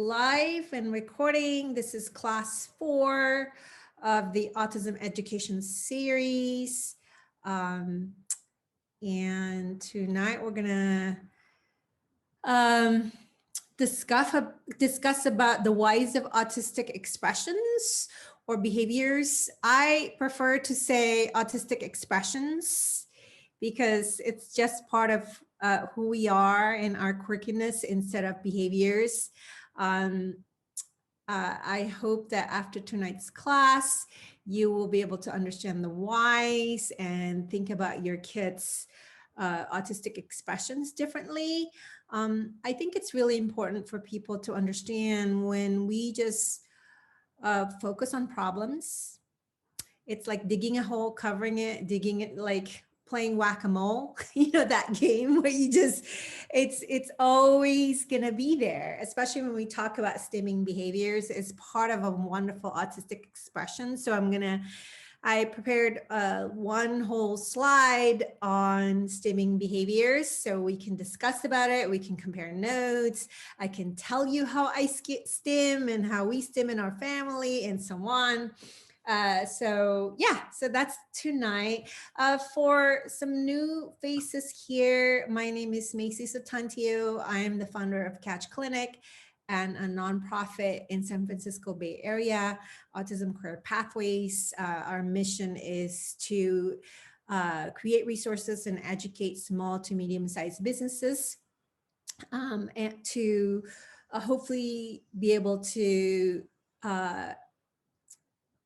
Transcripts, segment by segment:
live and recording. This is class 4 of the Autism Education Series. And tonight we're gonna discuss about the whys of autistic expressions or behaviors. I prefer to say autistic expressions because it's just part of who we are and our quirkiness instead of behaviors. I hope that after tonight's class, you will be able to understand the whys and think about your kids' autistic expressions differently. I think it's really important for people to understand when we just focus on problems. It's like digging a hole, covering it, digging it, like playing whack-a-mole, you know, that game where you just, it's always gonna be there, especially when we talk about stimming behaviors. It's part of a wonderful autistic expression. So I prepared one whole slide on stimming behaviors so we can discuss about it. We can compare notes. I can tell you how I stim and how we stim in our family and so on. So that's tonight. For some new faces here, my name is Macy Sotantio. I am the founder of Catch Clinic and a nonprofit in San Francisco Bay Area, Autism Career Pathways. Our mission is to create resources and educate small to medium-sized businesses and to hopefully be able to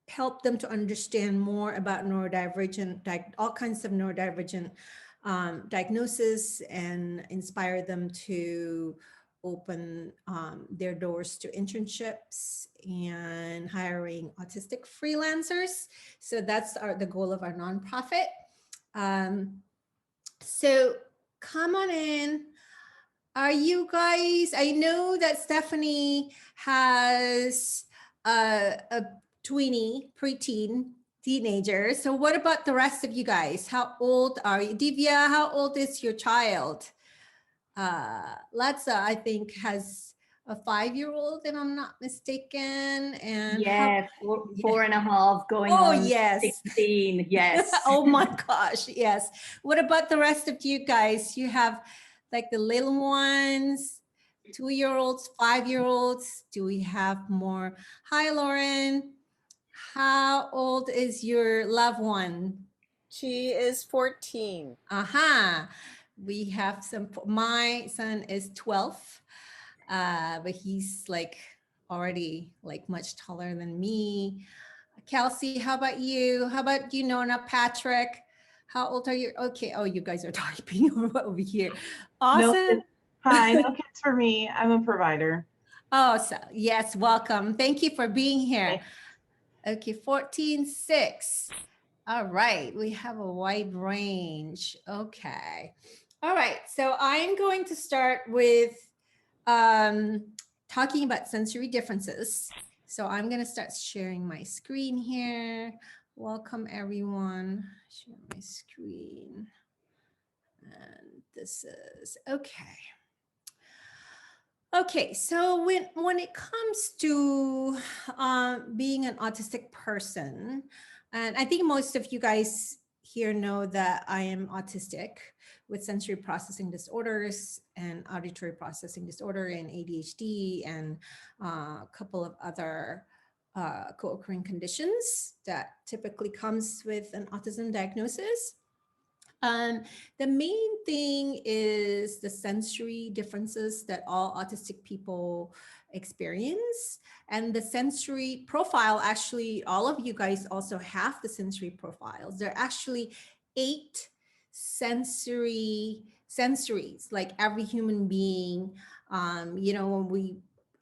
help them to understand more about neurodivergent, all kinds of neurodivergent diagnosis, and inspire them to open their doors to internships and hiring autistic freelancers. So that's the goal of our nonprofit. So come on in. Are you guys, I know that Stephanie has a tweenie, preteen, teenager. So what about the rest of you guys? How old are you? Divya, how old is your child? Latza, I think, has a 5-year-old, if I'm not mistaken. And yes, four and a half going on yes. 16, yes. Oh my gosh, yes. What about the rest of you guys? You have like the little ones, 2-year-olds, 5-year-olds. Do we have more? Hi, Lauren. How old is your loved one? She is 14. Aha. We have some, my son is 12, but he's like already like much taller than me. Kelsey, how about you? How about you, Nona, Patrick? How old are you? Okay. Oh, you guys are typing over here. Awesome. No, hi, no kids for me. I'm a provider. Oh, so yes, welcome. Thank you for being here. Okay, 14.6. All right, we have a wide range. Okay. All right, so I'm going to start with talking about sensory differences. So I'm going to start sharing my screen here. Welcome, everyone. Share my screen. And this is, okay. Okay, so when it comes to being an autistic person, and I think most of you guys here know that I am autistic with sensory processing disorders and auditory processing disorder and ADHD and a couple of other co-occurring conditions that typically comes with an autism diagnosis. The main thing is the sensory differences that all autistic people experience. And the sensory profile, actually, all of you guys also have the sensory profiles. There are actually 8 sensories, like every human being. You know,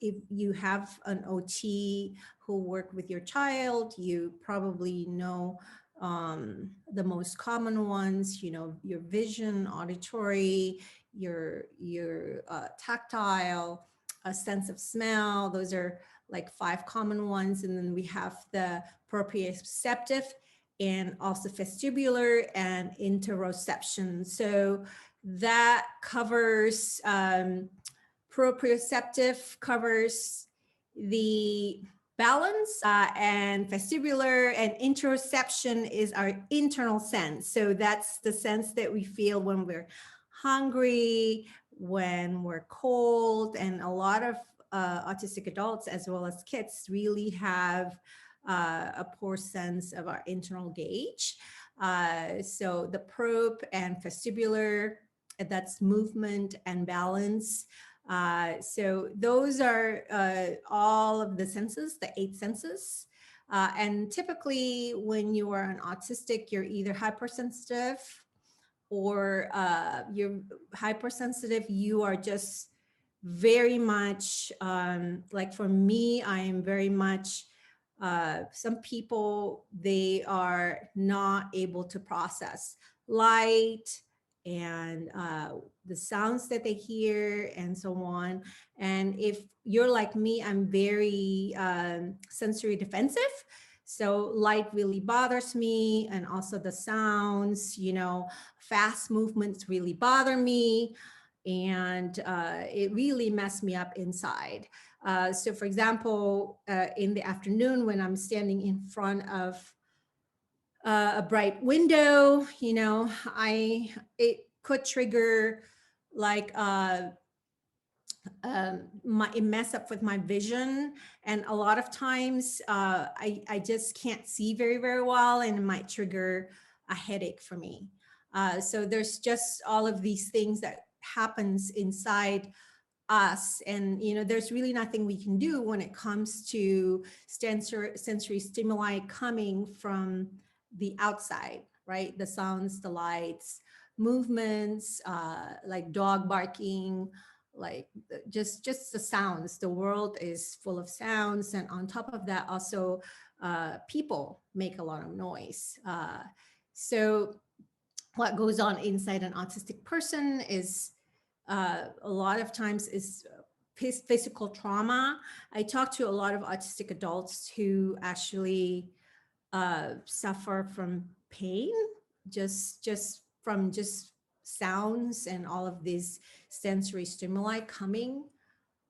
if you have an OT who work with your child, you probably know the most common ones, you know, your vision, auditory, your tactile, a sense of smell. Those are like 5 common ones. And then we have the proprioceptive and also vestibular and interoception. So that covers proprioceptive covers The balance and vestibular and interoception is our internal sense. So that's the sense that we feel when we're hungry, when we're cold, and a lot of autistic adults as well as kids really have a poor sense of our internal gauge. So the probe and vestibular, that's movement and balance. So those are all of the senses, the 8 senses. And typically when you are an autistic, you're either hypersensitive or you're hypersensitive, you are just very much, like for me, I am very much, some people, they are not able to process light and the sounds that they hear and so on. And if you're like me, I'm very sensory defensive. So light really bothers me, and also the sounds, you know, fast movements really bother me, and it really messed me up inside. So for example, in the afternoon when I'm standing in front of a bright window, you know, it could trigger like it mess up with my vision, and a lot of times I just can't see very well, and it might trigger a headache for me. So there's just all of these things that happens inside us, and you know, there's really nothing we can do when it comes to sensory stimuli coming from the outside, right? The sounds, the lights, movements, like dog barking, like just the sounds. The world is full of sounds, and on top of that also people make a lot of noise. So what goes on inside an autistic person is a lot of times is physical trauma. I talk to a lot of autistic adults who actually suffer from pain, just from sounds and all of these sensory stimuli coming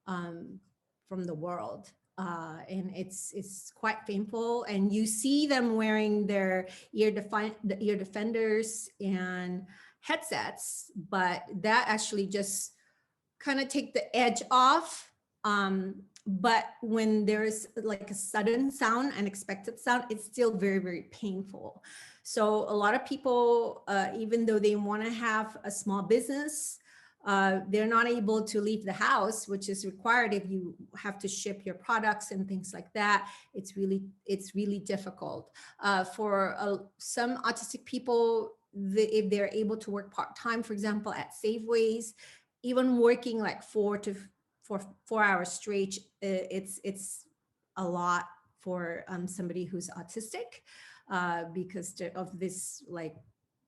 from the world. And it's quite painful, and you see them wearing their ear defenders and headsets, but that actually just kind of take the edge off. But when there's like a sudden sound, unexpected sound, it's still very painful. So a lot of people, even though they want to have a small business, they're not able to leave the house, which is required if you have to ship your products and things like that. It's really difficult. For some autistic people, if they're able to work part-time, for example, at Safeways, even working like 4 hours straight, it's a lot for somebody who's autistic because of this, like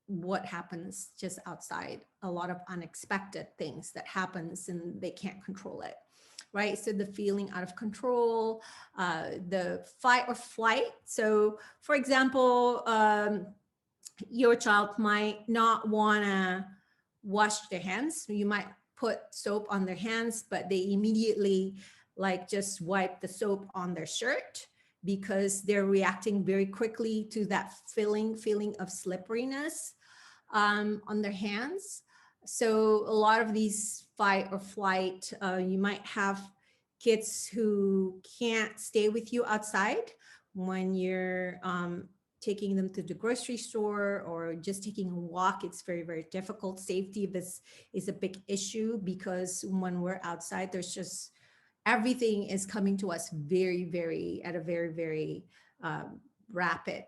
what happens just outside, a lot of unexpected things that happens and they can't control it, right? So the feeling out of control, the fight or flight. So for example, your child might not want to wash their hands. You might put soap on their hands, but they immediately like just wipe the soap on their shirt because they're reacting very quickly to that feeling of slipperiness on their hands. So a lot of these fight or flight, you might have kids who can't stay with you outside when you're taking them to the grocery store or just taking a walk. It's very difficult. Safety is a big issue because when we're outside, there's just everything is coming to us at a very rapid.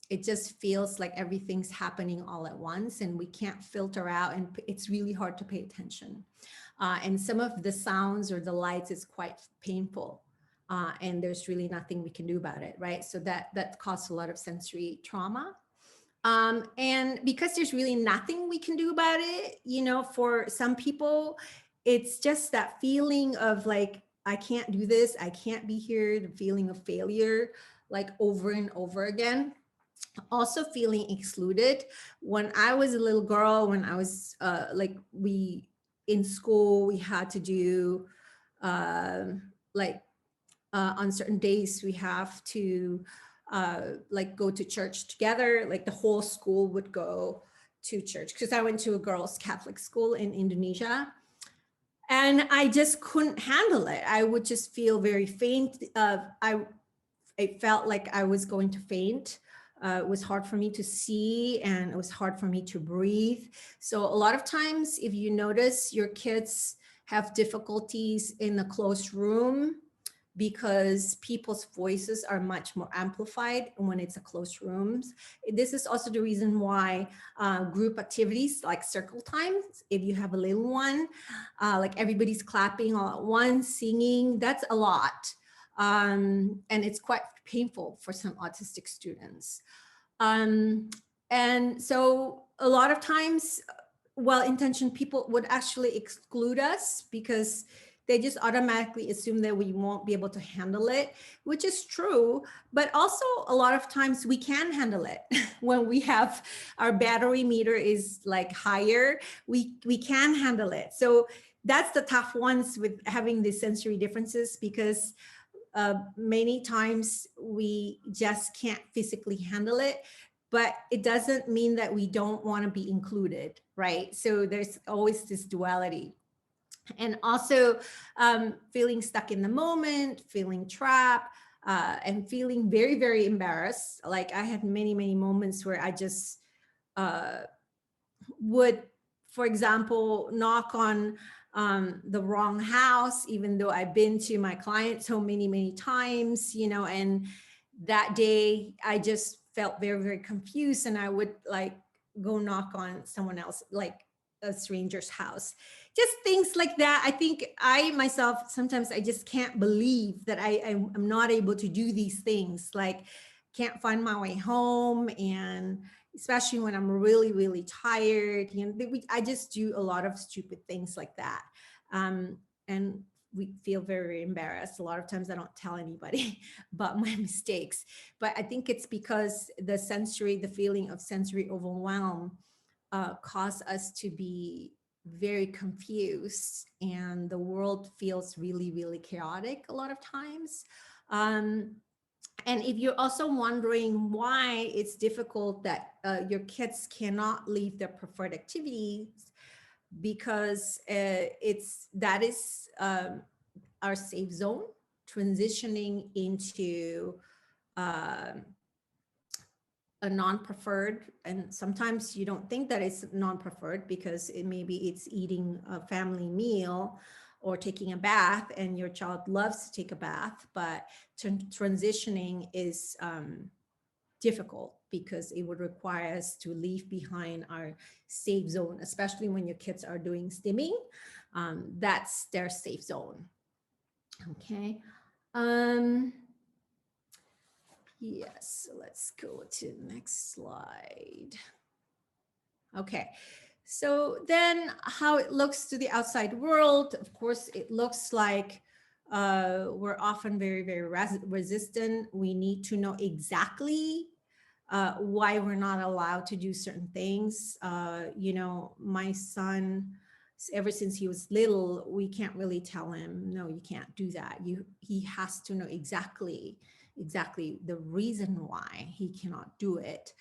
It just feels like everything's happening all at once and we can't filter out, and it's really hard to pay attention. And some of the sounds or the lights is quite painful. And there's really nothing we can do about it, right? So that causes a lot of sensory trauma. And because there's really nothing we can do about it, you know, for some people, it's just that feeling of like, I can't do this, I can't be here, the feeling of failure, like over and over again. Also feeling excluded. When I was a little girl, when I was in school, we had to do like on certain days we have to like go to church together, like the whole school would go to church, because I went to a girls' Catholic school in Indonesia. And I just couldn't handle it. I would just feel very faint. I felt like I was going to faint. It was hard for me to see, and it was hard for me to breathe. So a lot of times, if you notice your kids have difficulties in a closed room, because people's voices are much more amplified when it's a closed rooms. This is also the reason why group activities like circle time, if you have a little one, like everybody's clapping all at once, singing, that's a lot. And it's quite painful for some autistic students. And so a lot of times, well-intentioned people would actually exclude us because they just automatically assume that we won't be able to handle it, which is true. But also a lot of times we can handle it. When we have our battery meter is like higher, we can handle it. So that's the tough ones with having these sensory differences, because many times we just can't physically handle it, but it doesn't mean that we don't want to be included, right? So there's always this duality. And also feeling stuck in the moment, feeling trapped, and feeling very, very embarrassed. Like I had many, many moments where I just would, for example, knock on the wrong house, even though I've been to my client so many, many times, you know, and that day I just felt very, very confused, and I would like go knock on someone else, like a stranger's house, just things like that. I think I myself, sometimes I just can't believe that I'm not able to do these things, like can't find my way home. And especially when I'm really, really tired, you know, I just do a lot of stupid things like that. And we feel very embarrassed. A lot of times I don't tell anybody about my mistakes, but I think it's because the feeling of sensory overwhelm cause us to be very confused, and the world feels really, really chaotic a lot of times. And if you're also wondering why it's difficult that your kids cannot leave their preferred activities, because that is our safe zone, transitioning into a non-preferred. And sometimes you don't think that it's non-preferred because maybe it's eating a family meal or taking a bath, and your child loves to take a bath, but transitioning is difficult because it would require us to leave behind our safe zone, especially when your kids are doing stimming. That's their safe zone. Okay. Yes, let's go to the next slide. Okay, so then how it looks to the outside world, of course, it looks like we're often very, very resistant. We need to know exactly why we're not allowed to do certain things. You know, my son, ever since he was little, we can't really tell him, no, you can't do that. He has to know exactly the reason why he cannot do it.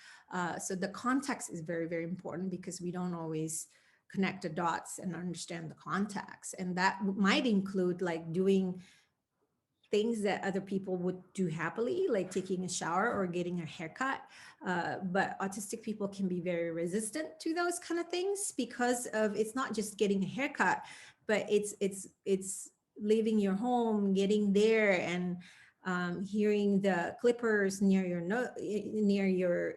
So the context is very, very important, because we don't always connect the dots and understand the context. And that might include like doing things that other people would do happily, like taking a shower or getting a haircut. But autistic people can be very resistant to those kind of things, because of it's not just getting a haircut, but it's leaving your home, getting there, and hearing the clippers near your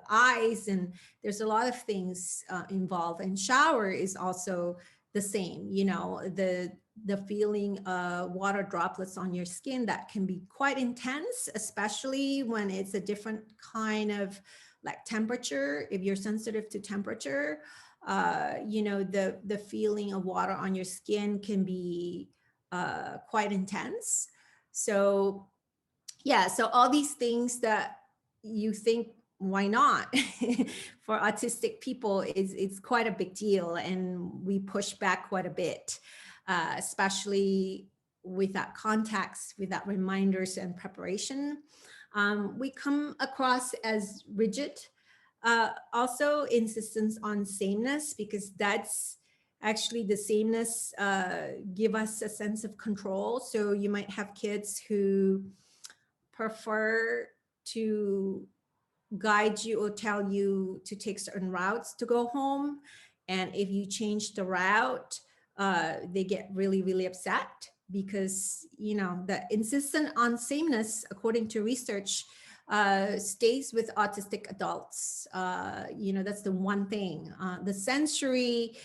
eyes, and there's a lot of things involved. And shower is also the same, you know, the feeling of water droplets on your skin, that can be quite intense, especially when it's a different kind of like temperature. If you're sensitive to temperature, you know, the feeling of water on your skin can be quite intense. So yeah, so all these things that you think, why not? For autistic people, it's quite a big deal, and we push back quite a bit, especially without context, without reminders and preparation. We come across as rigid. Also insistence on sameness, because that's actually the sameness give us a sense of control. So you might have kids who prefer to guide you or tell you to take certain routes to go home. And if you change the route, they get really, really upset, because, you know, the insistence on sameness, according to research, stays with autistic adults. You know, that's the one thing. The sensory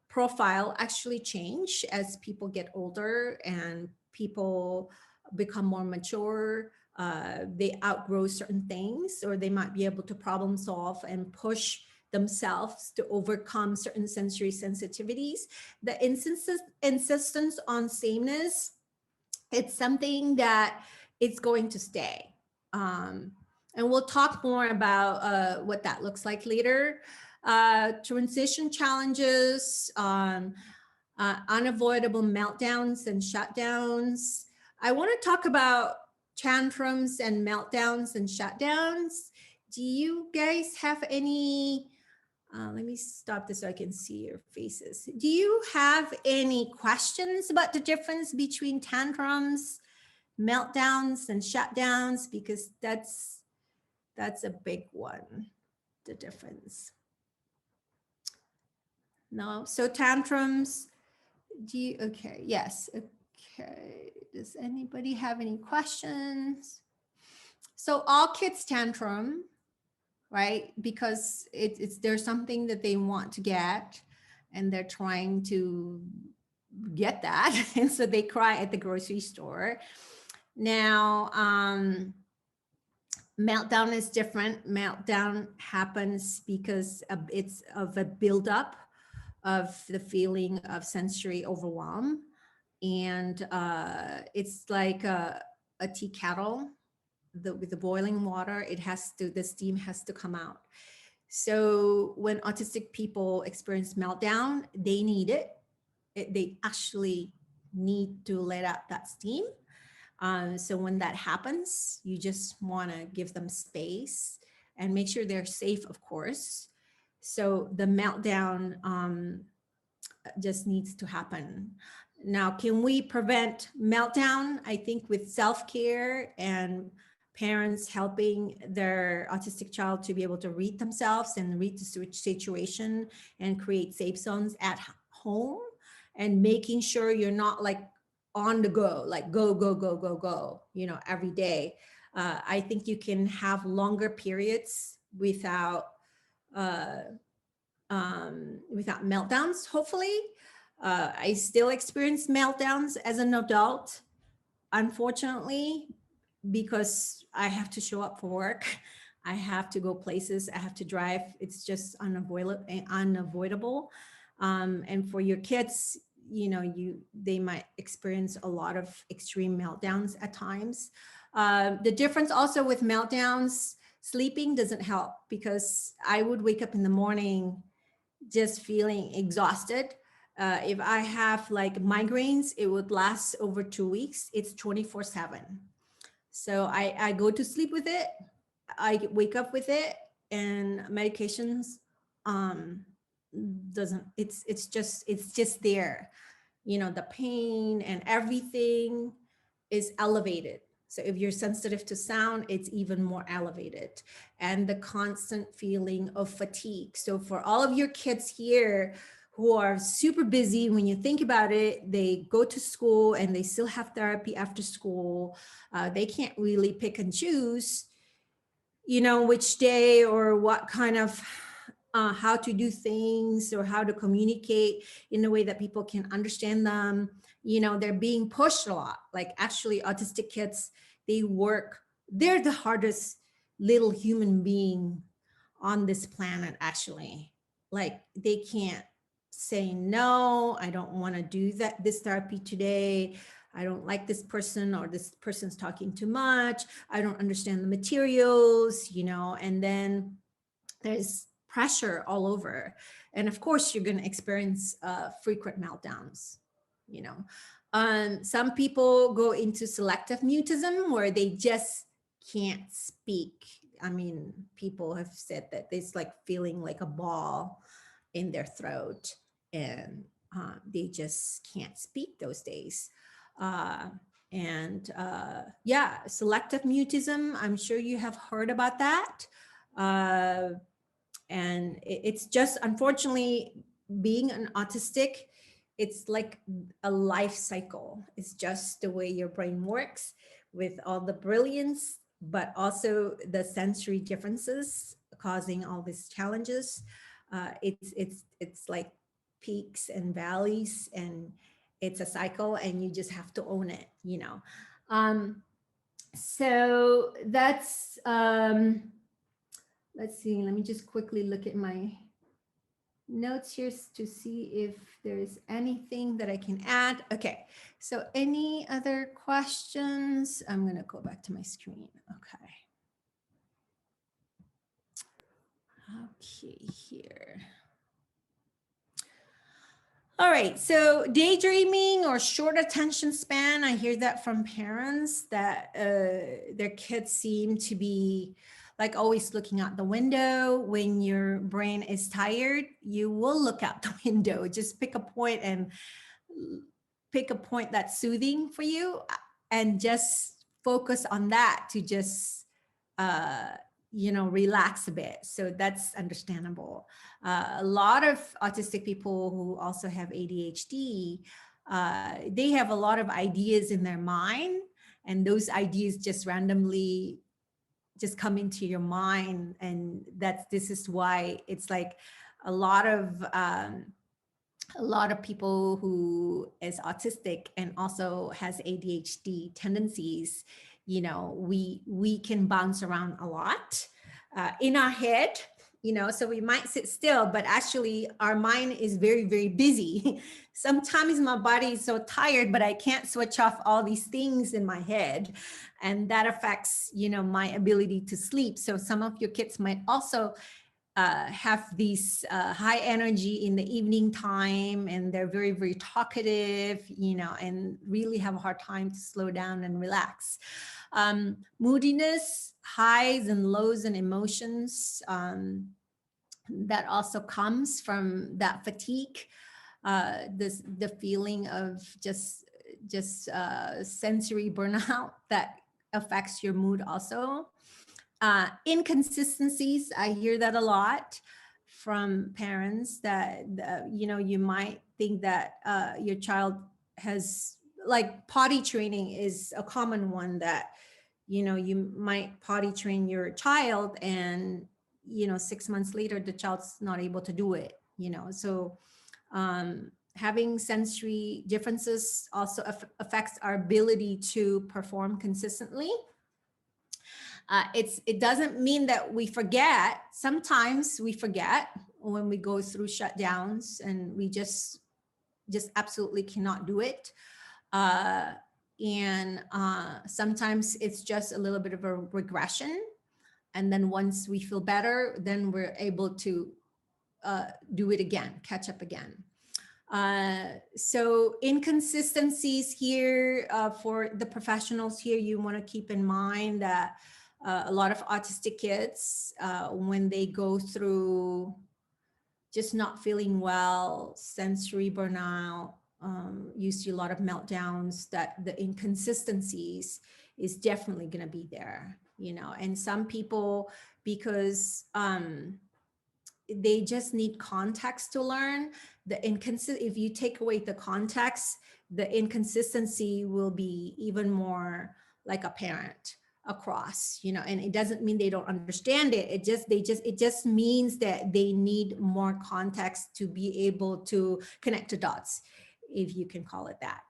profile actually change as people get older and people become more mature. They outgrow certain things, or they might be able to problem solve and push themselves to overcome certain sensory sensitivities. The insistence on sameness, it's something that it's going to stay. And we'll talk more about what that looks like later. Transition challenges, unavoidable meltdowns and shutdowns. I want to talk about tantrums and meltdowns and shutdowns. Do you guys have any, let me stop this so I can see your faces. Do you have any questions about the difference between tantrums, meltdowns, and shutdowns? Because that's a big one, the difference. No, so tantrums, okay, yes, okay. Does anybody have any questions? So all kids tantrum, right? Because there's something that they want to get and they're trying to get that. And so they cry at the grocery store. Now, meltdown is different. Meltdown happens because it's of a buildup of the feeling of sensory overwhelm. And it's like a tea kettle with the boiling water. The steam has to come out. So when autistic people experience meltdown, they need it. They actually need to let out that steam. So when that happens, you just want to give them space and make sure they're safe, of course. So the meltdown just needs to happen. Now, can we prevent meltdown? I think with self-care and parents helping their autistic child to be able to read themselves and read the situation and create safe zones at home, and making sure you're not like on the go, like go, you know, every day. I think you can have longer periods without meltdowns, hopefully. I still experience meltdowns as an adult, unfortunately, because I have to show up for work. I have to go places, I have to drive. It's just unavoidable. And for your kids, you know, they might experience a lot of extreme meltdowns at times. The difference also with meltdowns, sleeping doesn't help, because I would wake up in the morning just feeling exhausted. If I have like migraines, it would last over 2 weeks. It's 24/7. So I go to sleep with it. I wake up with it, and medications doesn't, it's just there. You know, the pain and everything is elevated. So if you're sensitive to sound, it's even more elevated, and the constant feeling of fatigue. So for all of your kids here who are super busy, when you think about it, they go to school and they still have therapy after school. They can't really pick and choose, you know, which day or what kind of how to do things or how to communicate in a way that people can understand them. You know, they're being pushed a lot. Like actually autistic kids, they're the hardest little human being on this planet, actually. Like they can't say, no, I don't want to do this therapy today. I don't like this person, or this person's talking too much. I don't understand the materials, you know, and then there's pressure all over. And of course, you're going to experience frequent meltdowns. you know. Some people go into selective mutism where they just can't speak. I mean, people have said that it's like feeling like a ball in their throat, and they just can't speak those days. Yeah, selective mutism, I'm sure you have heard about that. And it's just, unfortunately, being an autistic, it's like a life cycle. It's just the way your brain works, with all the brilliance, but also the sensory differences causing all these challenges. It's like peaks and valleys, and it's a cycle, and you just have to own it, you know. So that's let's see, let me just quickly look at my notes here to see if there's anything that I can add. Okay, so any other questions? I'm going to go back to my screen. Okay, here. All right, so daydreaming or short attention span, I hear that from parents, that their kids seem to be like always looking out the window. When your brain is tired, you will look out the window. Just pick a point that's soothing for you, and just focus on that to just relax a bit. So that's understandable. A lot of autistic people who also have ADHD, they have a lot of ideas in their mind, and those ideas just randomly just come into your mind. And this is why it's like a lot of people who is autistic and also has ADHD tendencies, we can bounce around a lot in our head, so we might sit still, but actually our mind is very, very busy. Sometimes my body is so tired, but I can't switch off all these things in my head, and that affects, my ability to sleep. So some of your kids might also have these high energy in the evening time, and they're very, very talkative, and really have a hard time to slow down and relax. Moodiness, highs and lows in emotions, that also comes from that fatigue, the feeling of just sensory burnout that affects your mood also. Inconsistencies, I hear that a lot from parents, that you might think that your child has, like, potty training is a common one, that you might potty train your child, and 6 months later the child's not able to do it. So having sensory differences also affects our ability to perform consistently. It doesn't mean that we forget. Sometimes we forget when we go through shutdowns, and we just absolutely cannot do it. Sometimes it's just a little bit of a regression. And then once we feel better, then we're able to do it again, catch up again. So inconsistencies here, for the professionals here, you want to keep in mind that a lot of autistic kids, when they go through just not feeling well, sensory burnout, you see a lot of meltdowns, that the inconsistencies is definitely going to be there, and some people, because they just need context to learn. If you take away the context, the inconsistency will be even more like apparent across, and it doesn't mean they don't understand it. It just means that they need more context to be able to connect the dots, if you can call it that.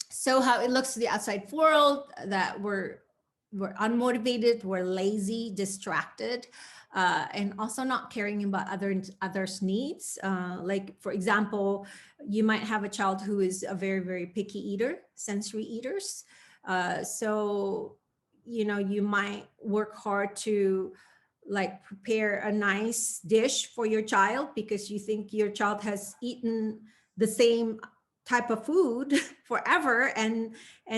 So how it looks to the outside world, that we're unmotivated, we're lazy, distracted, and also not caring about others' needs. Like, for example, you might have a child who is a very, very picky eater, sensory eaters. So, you might work hard to, like, prepare a nice dish for your child, because you think your child has eaten the same type of food forever, and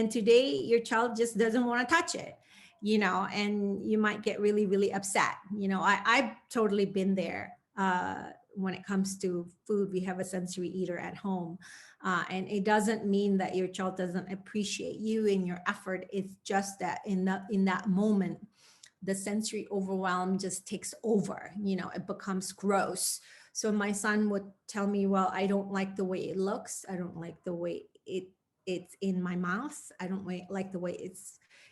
today your child just doesn't want to touch it, and you might get really, really upset. I've totally been there. When it comes to food, we have a sensory eater at home, and it doesn't mean that your child doesn't appreciate you and your effort. It's just that in that moment, the sensory overwhelm just takes over. It becomes gross. So my son would tell me, well, I don't like the way it looks. I don't like the way it's in my mouth. I don't like the way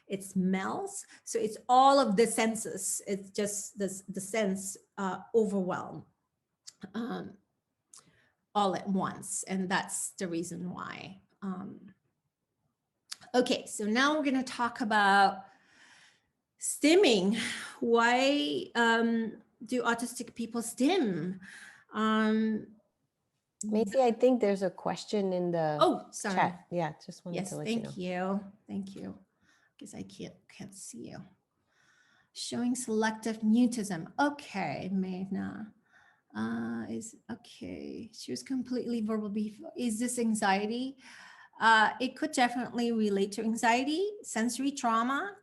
it smells. So it's all of the senses. It's just the sense overwhelm all at once. And that's the reason why. Okay, so now we're going to talk about stimming. Why do autistic people stim? Macy, I think there's a question in the Sorry. chat. Yeah, just wanted Yes, to let you know. thank you. Because I can't see you. Showing selective mutism. Okay, Meghna. Is okay. She was completely verbal before. Is this anxiety? It could definitely relate to anxiety. Sensory trauma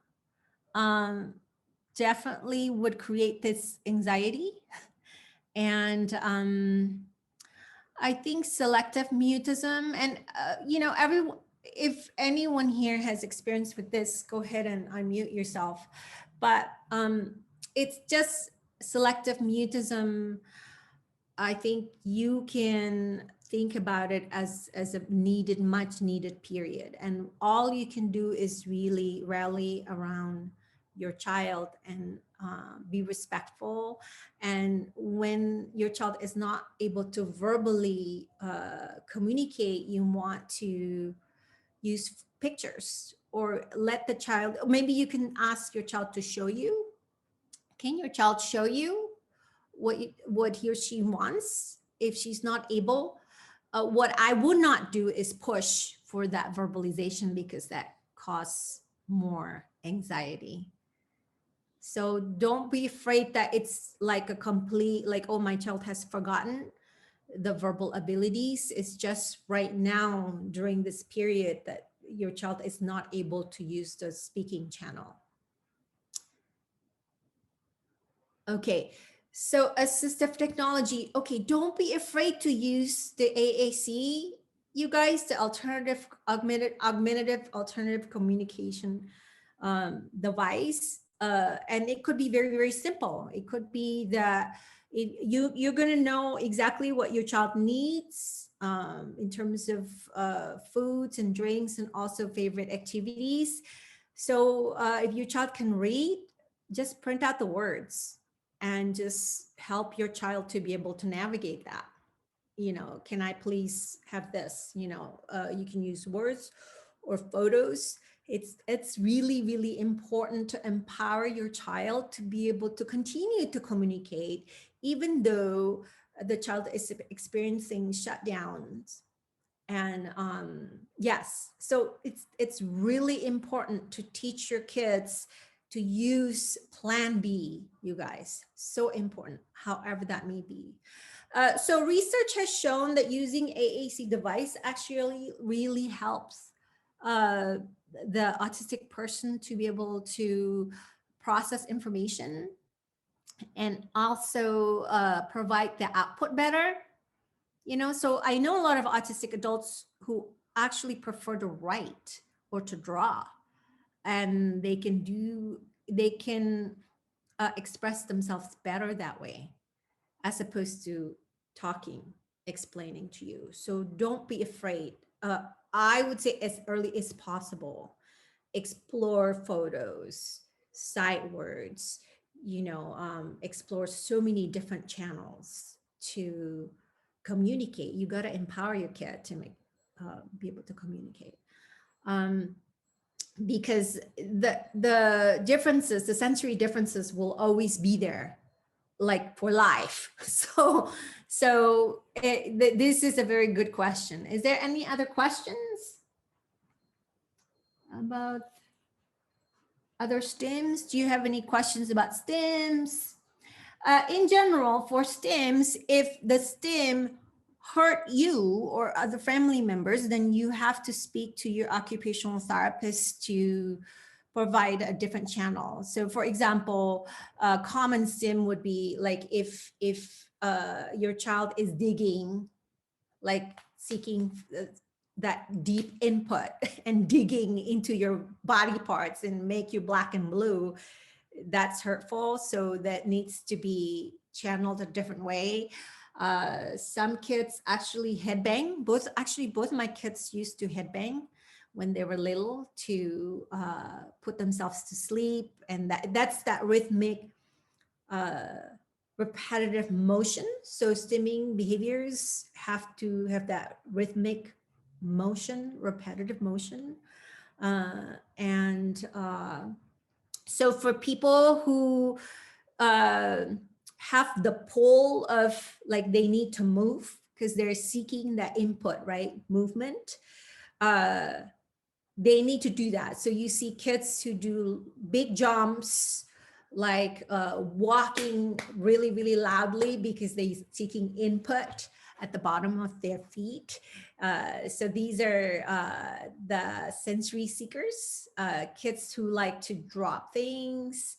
definitely would create this anxiety. And I think selective mutism, and if anyone here has experience with this, go ahead and unmute yourself. But it's just selective mutism. I think you can think about it as a much needed period. And all you can do is really rally around your child and be respectful. And when your child is not able to verbally communicate, you want to use pictures, or let the child, maybe you can ask your child to show you. Can your child show you what he or she wants? If she's not able, what I would not do is push for that verbalization, because that causes more anxiety. So don't be afraid that it's like a complete, like, oh, my child has forgotten the verbal abilities. It's just right now during this period that your child is not able to use the speaking channel. Okay, so assistive technology. Okay, don't be afraid to use the AAC, you guys, the augmentative alternative communication device. And it could be very, very simple. It could be that you're going to know exactly what your child needs in terms of foods and drinks, and also favorite activities. So if your child can read, just print out the words and just help your child to be able to navigate that. Can I please have this? You can use words or photos. It's really, really important to empower your child to be able to continue to communicate, even though the child is experiencing shutdowns. And yes, so it's really important to teach your kids to use plan B, you guys. So important, however that may be. So research has shown that using AAC device actually really helps the autistic person to be able to process information, and also provide the output better. So I know a lot of autistic adults who actually prefer to write or to draw, and they can express themselves better that way, as opposed to talking, explaining to you. So don't be afraid. I would say as early as possible, explore photos, sight words, explore so many different channels to communicate. You got to empower your kid to be able to communicate. Because the differences, the sensory differences will always be there, like for life. So this is a very good question. Is there any other questions about other stims? Do you have any questions about stims? In general, for stims, if the stim hurt you or other family members, then you have to speak to your occupational therapist to provide a different channel. So for example, common stim would be like if your child is digging, like seeking that deep input and digging into your body parts and make you black and blue, that's hurtful. So that needs to be channeled a different way. Some kids actually headbang. Both my kids used to headbang when they were little to put themselves to sleep. And that's that rhythmic, repetitive motion. So stimming behaviors have to have that rhythmic motion, repetitive motion. So for people who have the pull of like they need to move because they're seeking that input, right? Movement. They need to do that. So you see kids who do big jumps, like walking really, really loudly because they're seeking input at the bottom of their feet. So these are the sensory seekers, kids who like to drop things.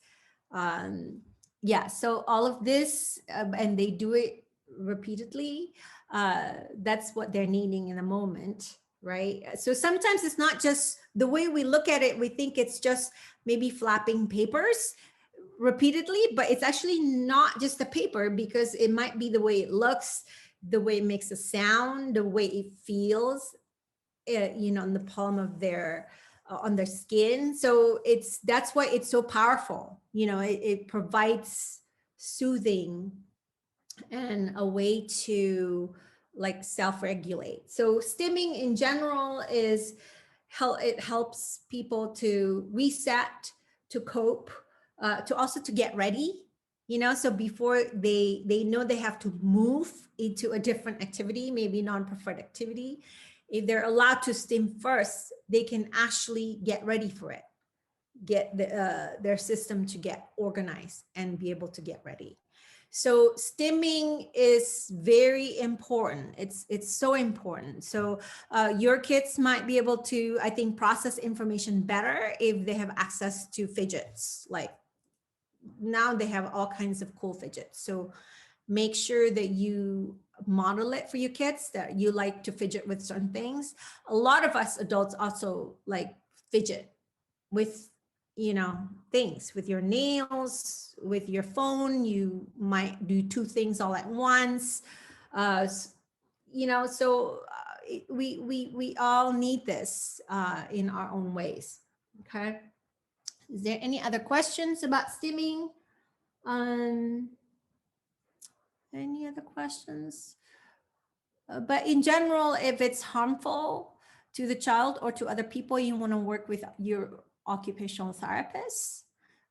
Yeah, so all of this, and they do it repeatedly. That's what they're needing in a moment, right? So sometimes it's not just the way we look at it, we think it's just maybe flapping papers repeatedly, but it's actually not just the paper, because it might be the way it looks, the way it makes a sound, the way it feels, you know, in the palm of their, on their skin. So that's why it's so powerful. You know, it provides soothing and a way to like self-regulate. So stimming in general is it helps people to reset, to cope, to also to get ready, you know, so before they know they have to move into a different activity, maybe non-preferred activity, if they're allowed to stim first, they can actually get ready for it, get their system to get organized and be able to get ready. So stimming is very important. It's so important. So your kids might be able to, I think, process information better if they have access to fidgets. Like now they have all kinds of cool fidgets. So make sure that you model it for your kids, that you like to fidget with certain things. A lot of us adults also like fidget with, you know, things with your nails, with your phone. You might do two things all at once. You know, so we all need this in our own ways. Okay. Is there any other questions about stimming? Any other questions? But in general, if it's harmful to the child or to other people, you want to work with your occupational therapist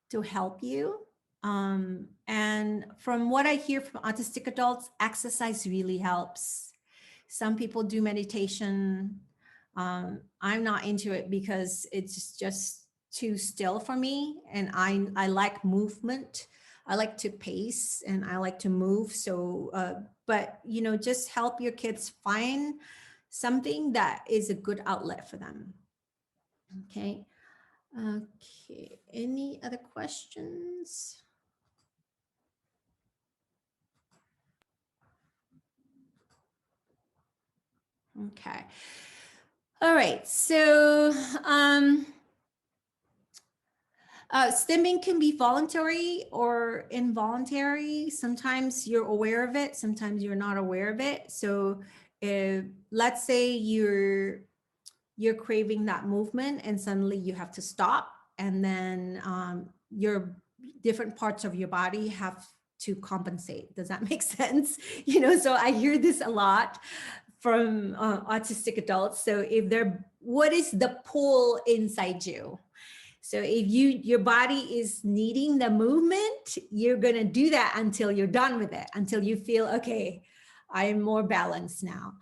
to help you. And from what I hear from autistic adults, exercise really helps. Some people do meditation. I'm not into it because it's just too still for me. And I like movement. I like to pace and I like to move. So, but, you know, just help your kids find something that is a good outlet for them. Okay. Okay. Any other questions? Okay. All right. So, stimming can be voluntary or involuntary. Sometimes you're aware of it, sometimes you're not aware of it. So if, let's say you're craving that movement and suddenly you have to stop, and then your different parts of your body have to compensate. Does that make sense? You know, so I hear this a lot from autistic adults. So if what is the pull inside you? So if your body is needing the movement, you're going to do that until you're done with it, until you feel, okay, I am more balanced now.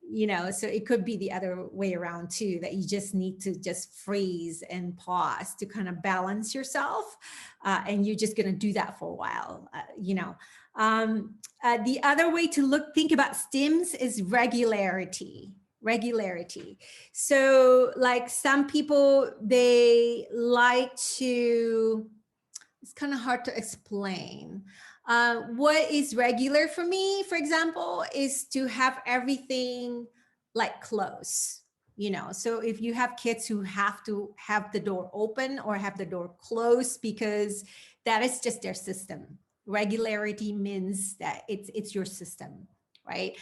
You know, so it could be the other way around too, that you just need to just freeze and pause to kind of balance yourself. And you're just going to do that for a while, you know. The other way to think about stims is regularity. So like some people, they like to, it's kind of hard to explain. What is regular for me, for example, is to have everything like close. So if you have kids who have to have the door open or have the door closed because that is just their system. Regularity means that it's your system, right?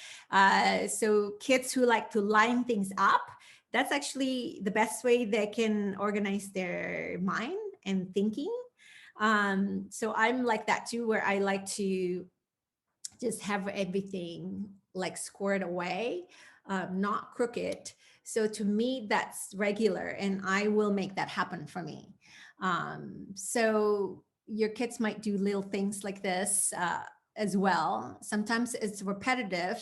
So kids who like to line things up, that's actually the best way they can organize their mind and thinking. So I'm like that too, where I like to just have everything like squared away, not crooked. So to me, that's regular, and I will make that happen for me. So your kids might do little things like this as well. Sometimes it's repetitive.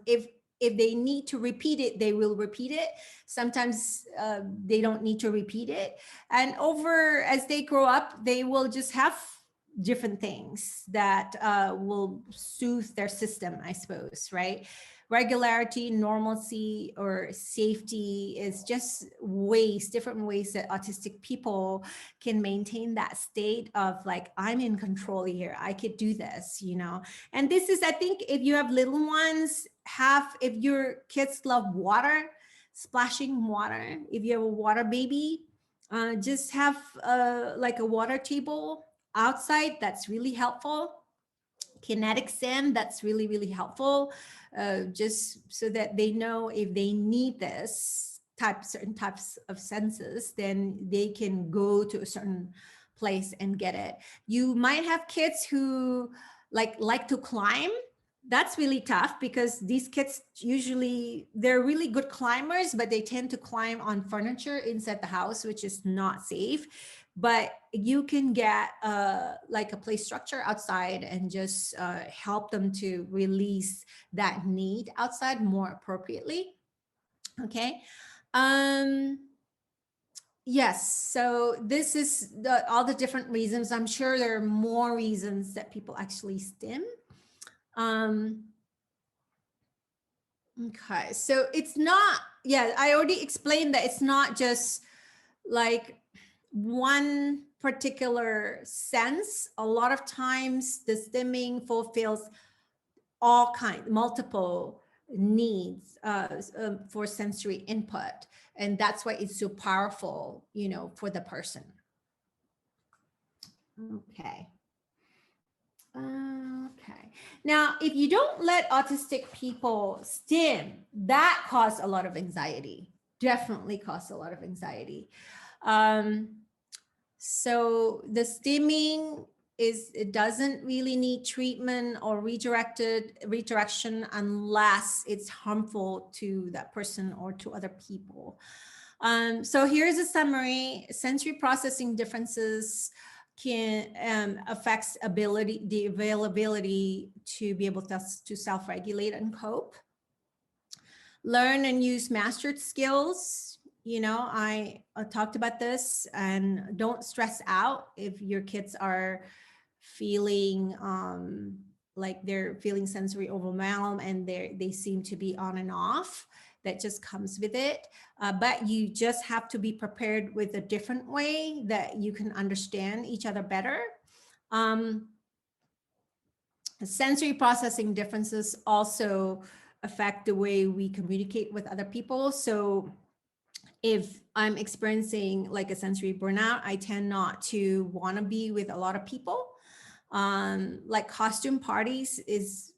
If they need to repeat it, they will repeat it. Sometimes they don't need to repeat it. And as they grow up, they will just have different things that will soothe their system, I suppose, right? Regularity, normalcy, or safety is just different ways that autistic people can maintain that state of like, I'm in control here, I could do this, And this is, I think, if you have little ones, if your kids love water, splashing water, if you have a water baby, just have like a water table outside. That's really helpful. Kinetic sim, that's really, really helpful. Just so that they know if they need certain types of senses, then they can go to a certain place and get it. You might have kids who like to climb. That's really tough because these kids usually, they're really good climbers, but they tend to climb on furniture inside the house, which is not safe. But you can get like a play structure outside and just help them to release that need outside more appropriately. Okay. Yes, so this is all the different reasons. I'm sure there are more reasons that people actually stim. Okay, so it's not, I already explained that it's not just like one particular sense. A lot of times the stimming fulfills multiple needs for sensory input. And that's why it's so powerful, for the person. Okay. Okay. Now, if you don't let autistic people stim, that causes a lot of anxiety. Definitely causes a lot of anxiety. So the stimming it doesn't really need treatment or redirection unless it's harmful to that person or to other people. So here's a summary. Sensory processing differences can affects the availability to be able to self-regulate and cope. Learn and use mastered skills. I talked about this, and don't stress out if your kids are feeling like they're feeling sensory overwhelmed and they seem to be on and off. That just comes with it. But you just have to be prepared with a different way that you can understand each other better. Sensory processing differences also affect the way we communicate with other people. So if I'm experiencing like a sensory burnout, I tend not to want to be with a lot of people. Like costume parties is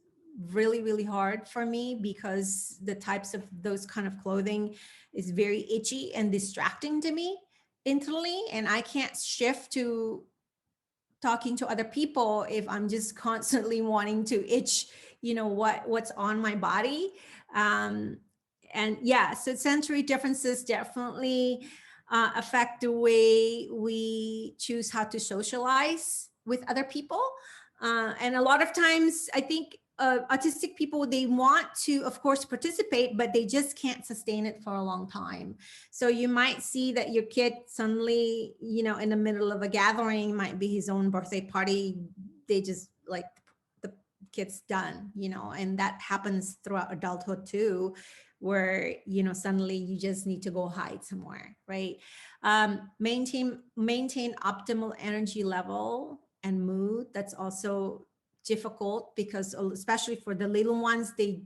really, really hard for me because the types of those kind of clothing is very itchy and distracting to me internally. And I can't shift to talking to other people if I'm just constantly wanting to itch, what's on my body. And yeah, so sensory differences definitely affect the way we choose how to socialize with other people. And a lot of times I think autistic people, they want to, of course, participate, but they just can't sustain it for a long time. So you might see that your kid suddenly, in the middle of a gathering, might be his own birthday party. They just like, the kids done, and that happens throughout adulthood too, where, suddenly you just need to go hide somewhere, right? Maintain optimal energy level and mood. That's also difficult because especially for the little ones, they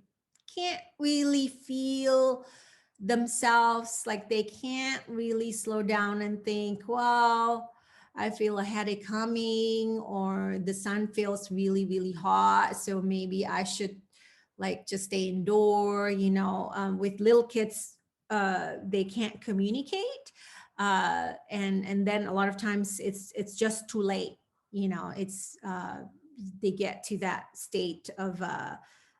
can't really feel themselves, like they can't really slow down and think, well, I feel a headache coming, or the sun feels really, really hot, so maybe I should like just stay indoor. With little kids, they can't communicate, and then a lot of times it's just too late. It's they get to that state of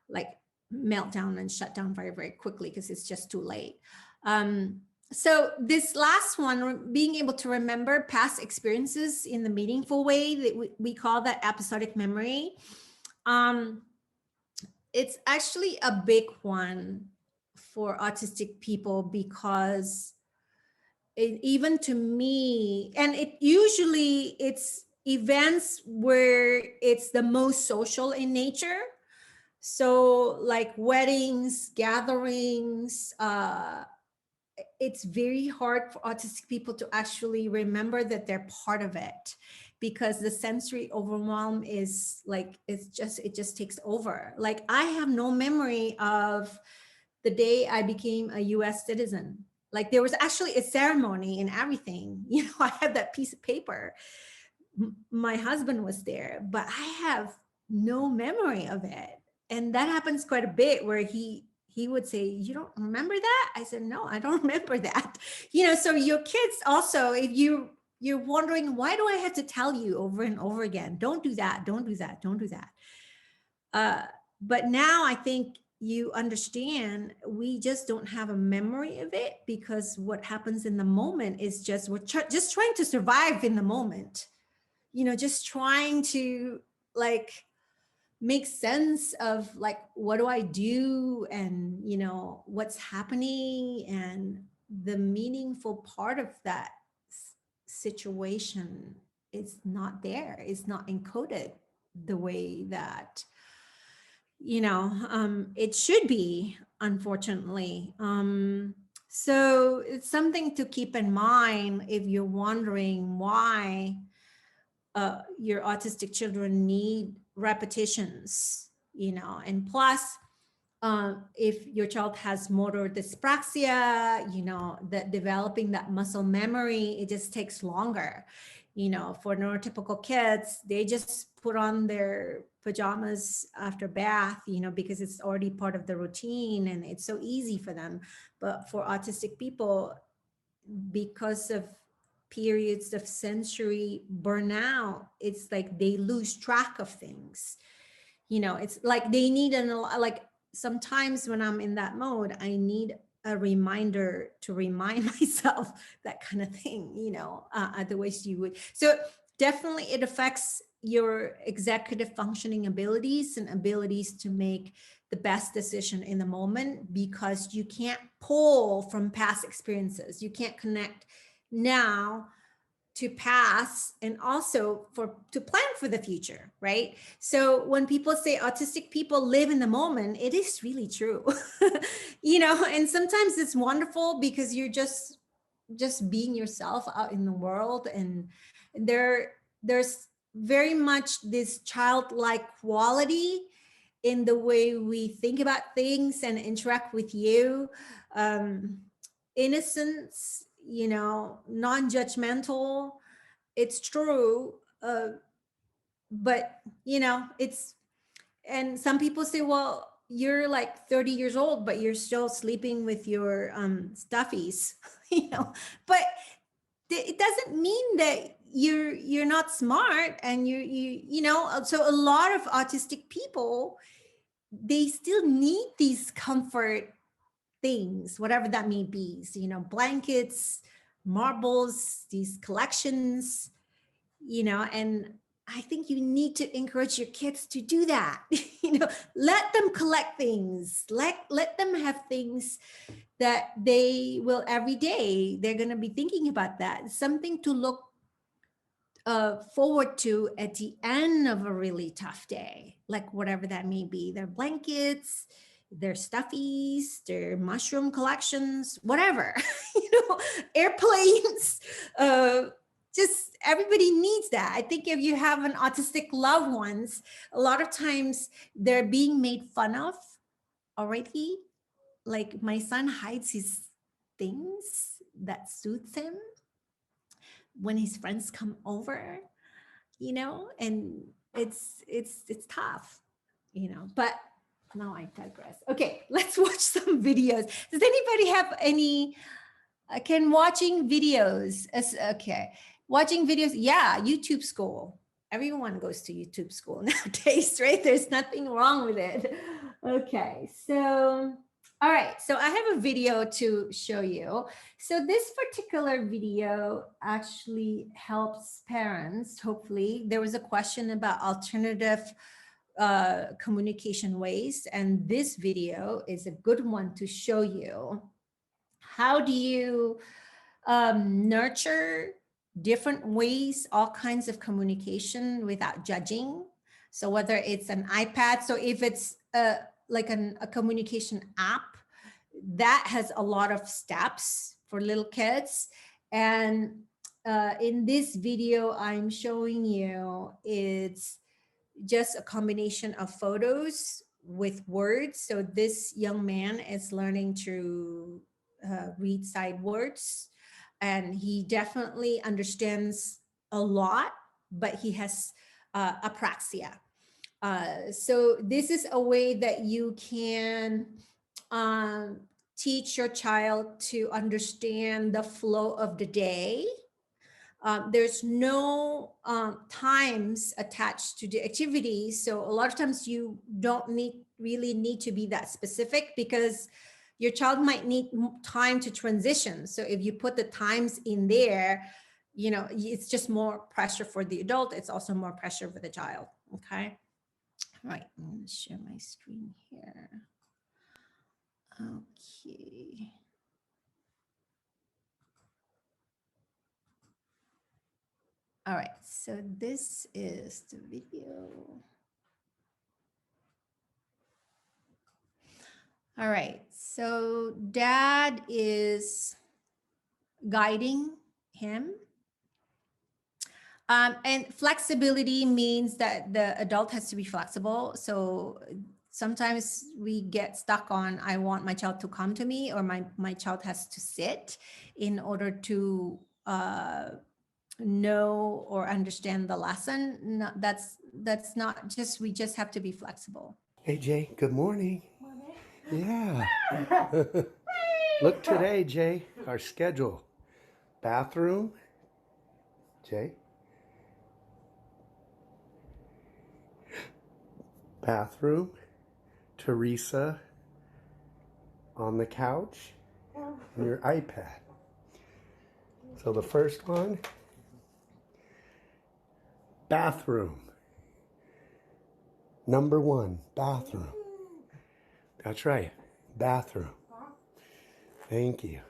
like meltdown and shut down very, very quickly because it's just too late. So this last one, being able to remember past experiences in the meaningful way, that we call that episodic memory. It's actually a big one for autistic people because even to me, and it's events where it's the most social in nature. So like weddings, gatherings, it's very hard for autistic people to actually remember that they're part of it, because the sensory overwhelm is like, it just takes over. Like I have no memory of the day I became a US citizen. Like there was actually a ceremony and everything, I have that piece of paper. My husband was there, but I have no memory of it. And that happens quite a bit, where he would say, you don't remember that? I said, no, I don't remember that. So your kids also, if you're wondering, why do I have to tell you over and over again, don't do that, don't do that, don't do that. But now I think you understand, we just don't have a memory of it, because what happens in the moment is just, we're just trying to survive in the moment. Just trying to like make sense of like, what do I do? And, what's happening, and the meaningful part of that situation is not there. It's not encoded the way that, it should be, unfortunately. So it's something to keep in mind if you're wondering why your autistic children need repetitions, and plus, if your child has motor dyspraxia, that developing that muscle memory, it just takes longer. For neurotypical kids, they just put on their pajamas after bath, because it's already part of the routine and it's so easy for them. But for autistic people, because of periods of sensory burnout, it's like they lose track of things. It's like they need like sometimes when I'm in that mode, I need a reminder to remind myself, that kind of thing, otherwise you would. So definitely it affects your executive functioning abilities and abilities to make the best decision in the moment, because you can't pull from past experiences. You can't connect now to pass, and also to plan for the future, right? So when people say autistic people live in the moment, it is really true. And sometimes it's wonderful because you're just being yourself out in the world, and there's very much this childlike quality in the way we think about things and interact with you. Innocence, non-judgmental. It's true. But, and some people say, well, you're like 30 years old, but you're still sleeping with your stuffies, but it doesn't mean that you're not smart, and so a lot of autistic people, they still need these comfort things, whatever that may be. So, blankets, marbles, these collections, and I think you need to encourage your kids to do that. Let them collect things, let them have things that they will every day. They're going to be thinking about that. Something to look forward to at the end of a really tough day, like whatever that may be, their blankets, their stuffies, their mushroom collections, whatever, airplanes, just everybody needs that. I think if you have an autistic loved ones, a lot of times they're being made fun of already. Like my son hides his things that suits him when his friends come over, and it's tough, but now I digress. Okay, let's watch some videos. Does anybody have any, can watching videos, okay, watching videos, yeah, YouTube school. Everyone goes to YouTube school nowadays, right? There's nothing wrong with it. Okay, so, all right, so I have a video to show you. So this particular video actually helps parents, hopefully. There was a question about alternative communication ways, and this video is a good one to show you how do you nurture different ways, all kinds of communication without judging. So whether it's an iPad, so if it's like a communication app, that has a lot of steps for little kids. And in this video I'm showing you, it's just a combination of photos with words. So this young man is learning to read sight words, and he definitely understands a lot, but he has apraxia. So this is a way that you can teach your child to understand the flow of the day. There's no times attached to the activity. So a lot of times you don't really need to be that specific, because your child might need time to transition. So if you put the times in there, it's just more pressure for the adult. It's also more pressure for the child. Okay. All right. I'm going to share my screen here. Okay. All right, so this is the video. All right, so dad is guiding him. And flexibility means that the adult has to be flexible. So sometimes we get stuck on, I want my child to come to me, or my child has to sit in order to know or understand the lesson. No, that's not just, we just have to be flexible. Hey Jay, good morning. Yeah. Look today, Jay, our schedule. Bathroom, Jay. Bathroom, Teresa on the couch, and your iPad. So the first one, bathroom. Number one, bathroom. That's right, bathroom. Thank you.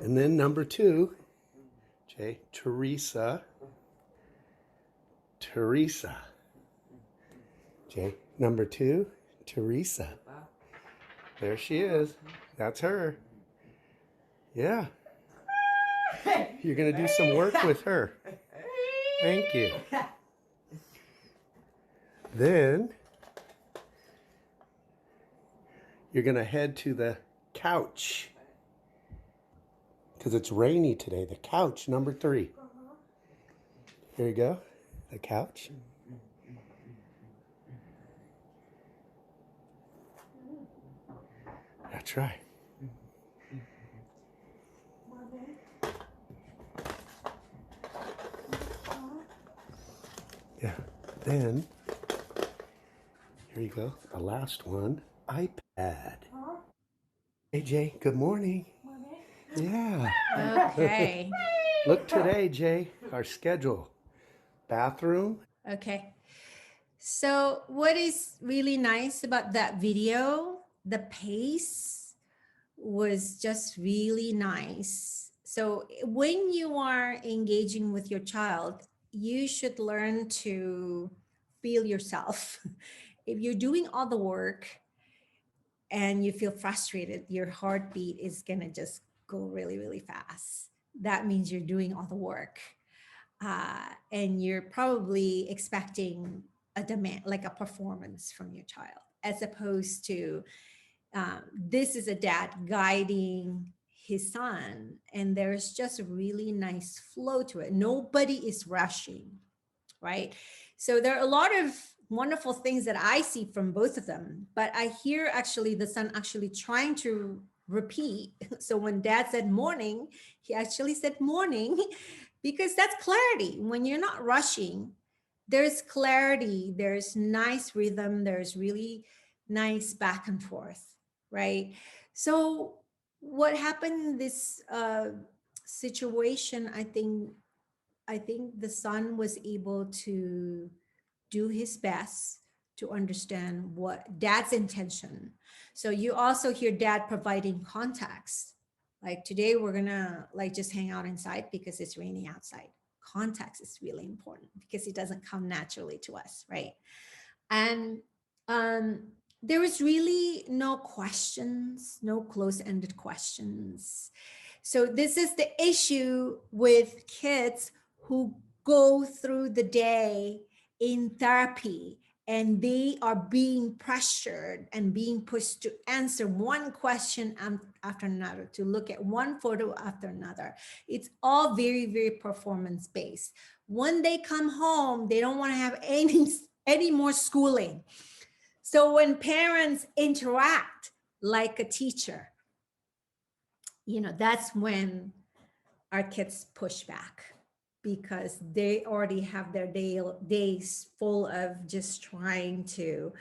And then number two, Jay, Teresa. Teresa. Jay, number two, Teresa. There she is. That's her. Yeah. You're going to do some work with her. Thank you. Then you're going to head to the couch, because it's rainy today. The couch, number three. Here you go. The couch. That's right. Yeah. Then, here you go. The last one, iPad. Hey Jay, good morning. Yeah. Okay. Look today, Jay, our schedule. Bathroom. Okay. So what is really nice about that video, the pace was just really nice. So when you are engaging with your child, you should learn to feel yourself. If you're doing all the work and you feel frustrated, your heartbeat is gonna just go really, really fast. That means you're doing all the work. And you're probably expecting a demand, like a performance from your child, as opposed to this is a dad guiding his son, and there's just a really nice flow to it. Nobody is rushing, right? So there are a lot of wonderful things that I see from both of them, but I hear actually the son actually trying to repeat. So when dad said morning, he actually said morning, because that's clarity. When you're not rushing, there's clarity, there's nice rhythm, there's really nice back and forth, right? So what happened in this situation, I think the son was able to do his best to understand what dad's intention. So you also hear dad providing context. Like today we're gonna like just hang out inside because it's raining outside. Context is really important because it doesn't come naturally to us, right? And there was really no questions, no close-ended questions. So this is the issue with kids who go through the day in therapy and they are being pressured and being pushed to answer one question after another, to look at one photo after another. It's all very, very performance based. When they come home, they don't want to have any more schooling. So when parents interact like a teacher, that's when our kids push back, because they already have their days full of just trying to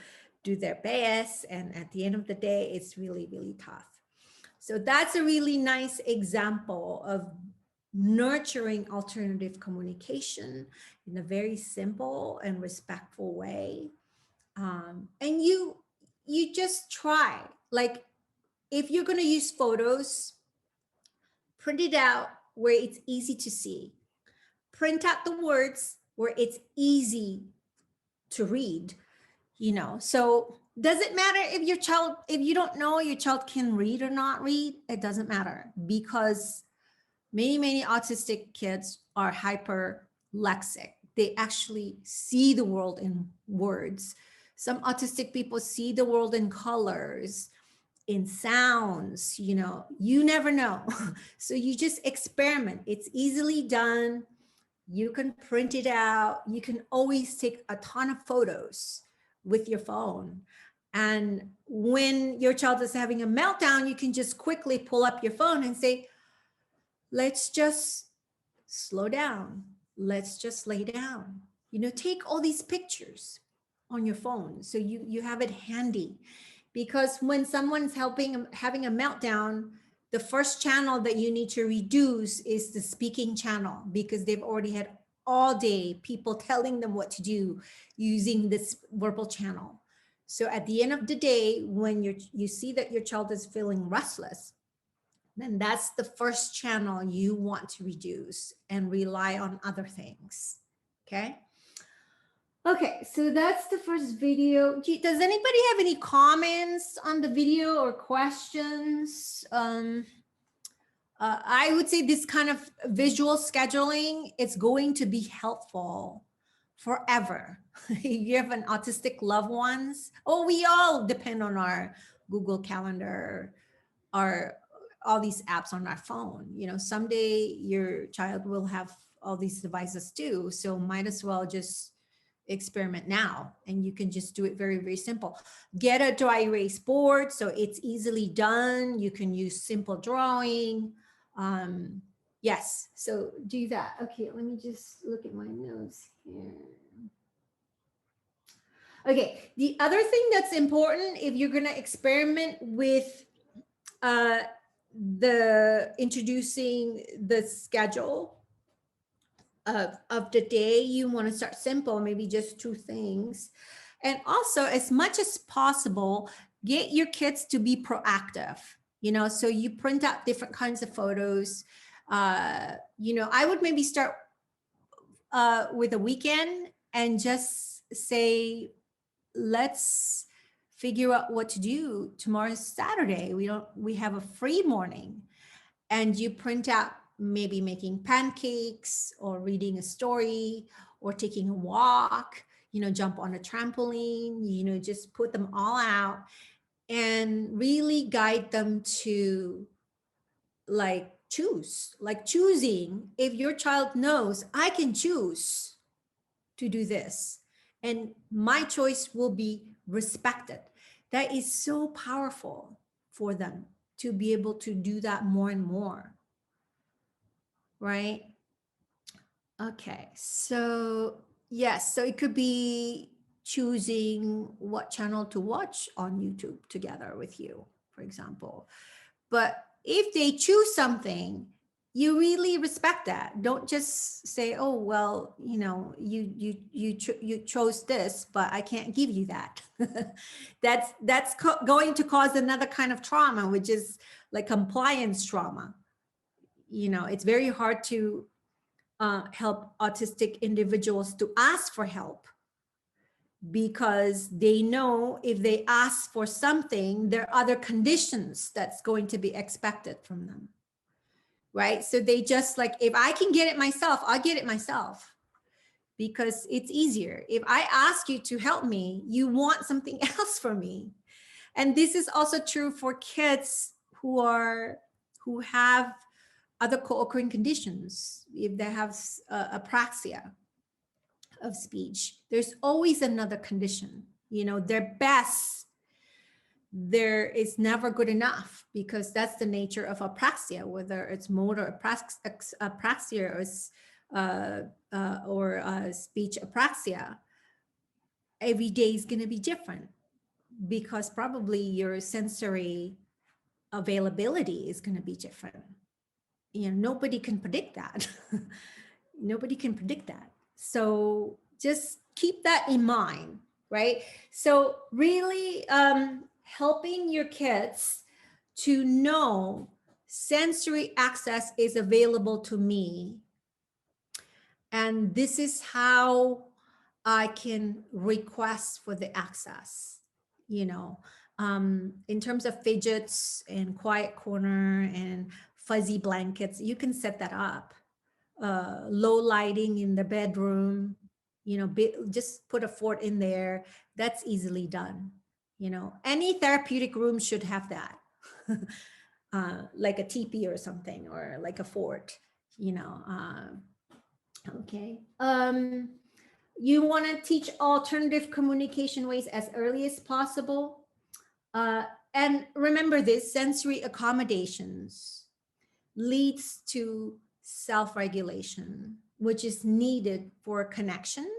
do their best. And at the end of the day, it's really, really tough. So that's a really nice example of nurturing alternative communication in a very simple and respectful way. And you just try, like, if you're going to use photos, print it out where it's easy to see. Print out the words where it's easy to read, So does it matter if you don't know your child can read or not read? It doesn't matter, because many autistic kids are hyperlexic. They actually see the world in words. Some autistic people see the world in colors, in sounds, you never know. So you just experiment. It's easily done. You can print it out. You can always take a ton of photos with your phone. And when your child is having a meltdown, you can just quickly pull up your phone and say, let's just slow down. Let's just lay down. Take all these pictures on your phone so you have it handy. Because when someone's having a meltdown, the first channel that you need to reduce is the speaking channel, because they've already had all day people telling them what to do using this verbal channel. So at the end of the day, when you see that your child is feeling restless, then that's the first channel you want to reduce and rely on other things. Okay. Okay, so that's the first video. Does anybody have any comments on the video or questions? I would say this kind of visual scheduling, it's going to be helpful forever. You have an autistic loved ones. Oh, we all depend on our Google Calendar, all these apps on our phone. Someday your child will have all these devices too. So might as well just experiment now, and you can just do it very, very simple. Get a dry erase board so it's easily done. You can use simple drawing. Yes, so do that. Okay, let me just look at my notes here. Okay, the other thing that's important, if you're going to experiment with introducing the schedule of the day, you want to start simple, maybe just 2 things. And also, as much as possible, get your kids to be proactive, so you print out different kinds of photos. You know, I would maybe start with a weekend and just say, let's figure out what to do. Tomorrow's Saturday. We have a free morning, and you print out maybe making pancakes or reading a story or taking a walk, you know, jump on a trampoline, you know, just put them all out and really guide them to like choosing. If your child knows, I can choose to do this and my choice will be respected, that is so powerful for them to be able to do that more and more, right? Okay, so yes, so it could be choosing what channel to watch on YouTube together with you, for example. But if they choose something, you really respect that. Don't just say, oh, well, you know, you chose this, but I can't give you that. that's going to cause another kind of trauma, which is like compliance trauma. You know, it's very hard to help autistic individuals to ask for help, because they know if they ask for something, there are other conditions that's going to be expected from them, right? So they just like, if I can get it myself, I'll get it myself, because it's easier. If I ask you to help me, you want something else from me. And this is also true for kids who have other co-occurring conditions. If they have apraxia of speech, there's always another condition. You know, their best there is never good enough, because that's the nature of apraxia, whether it's motor apraxia or speech apraxia. Every day is going to be different, because probably your sensory availability is going to be different. You know, nobody can predict that. Nobody can predict that. So just keep that in mind, right? So really helping your kids to know sensory access is available to me, and this is how I can request for the access, you know, in terms of fidgets and quiet corner and fuzzy blankets, you can set that up. Low lighting in the bedroom, you know, just put a fort in there. That's easily done. You know, any therapeutic room should have that, like a teepee or something, or like a fort, you know. Okay. You want to teach alternative communication ways as early as possible. And remember this, sensory accommodations leads to self-regulation, which is needed for connection.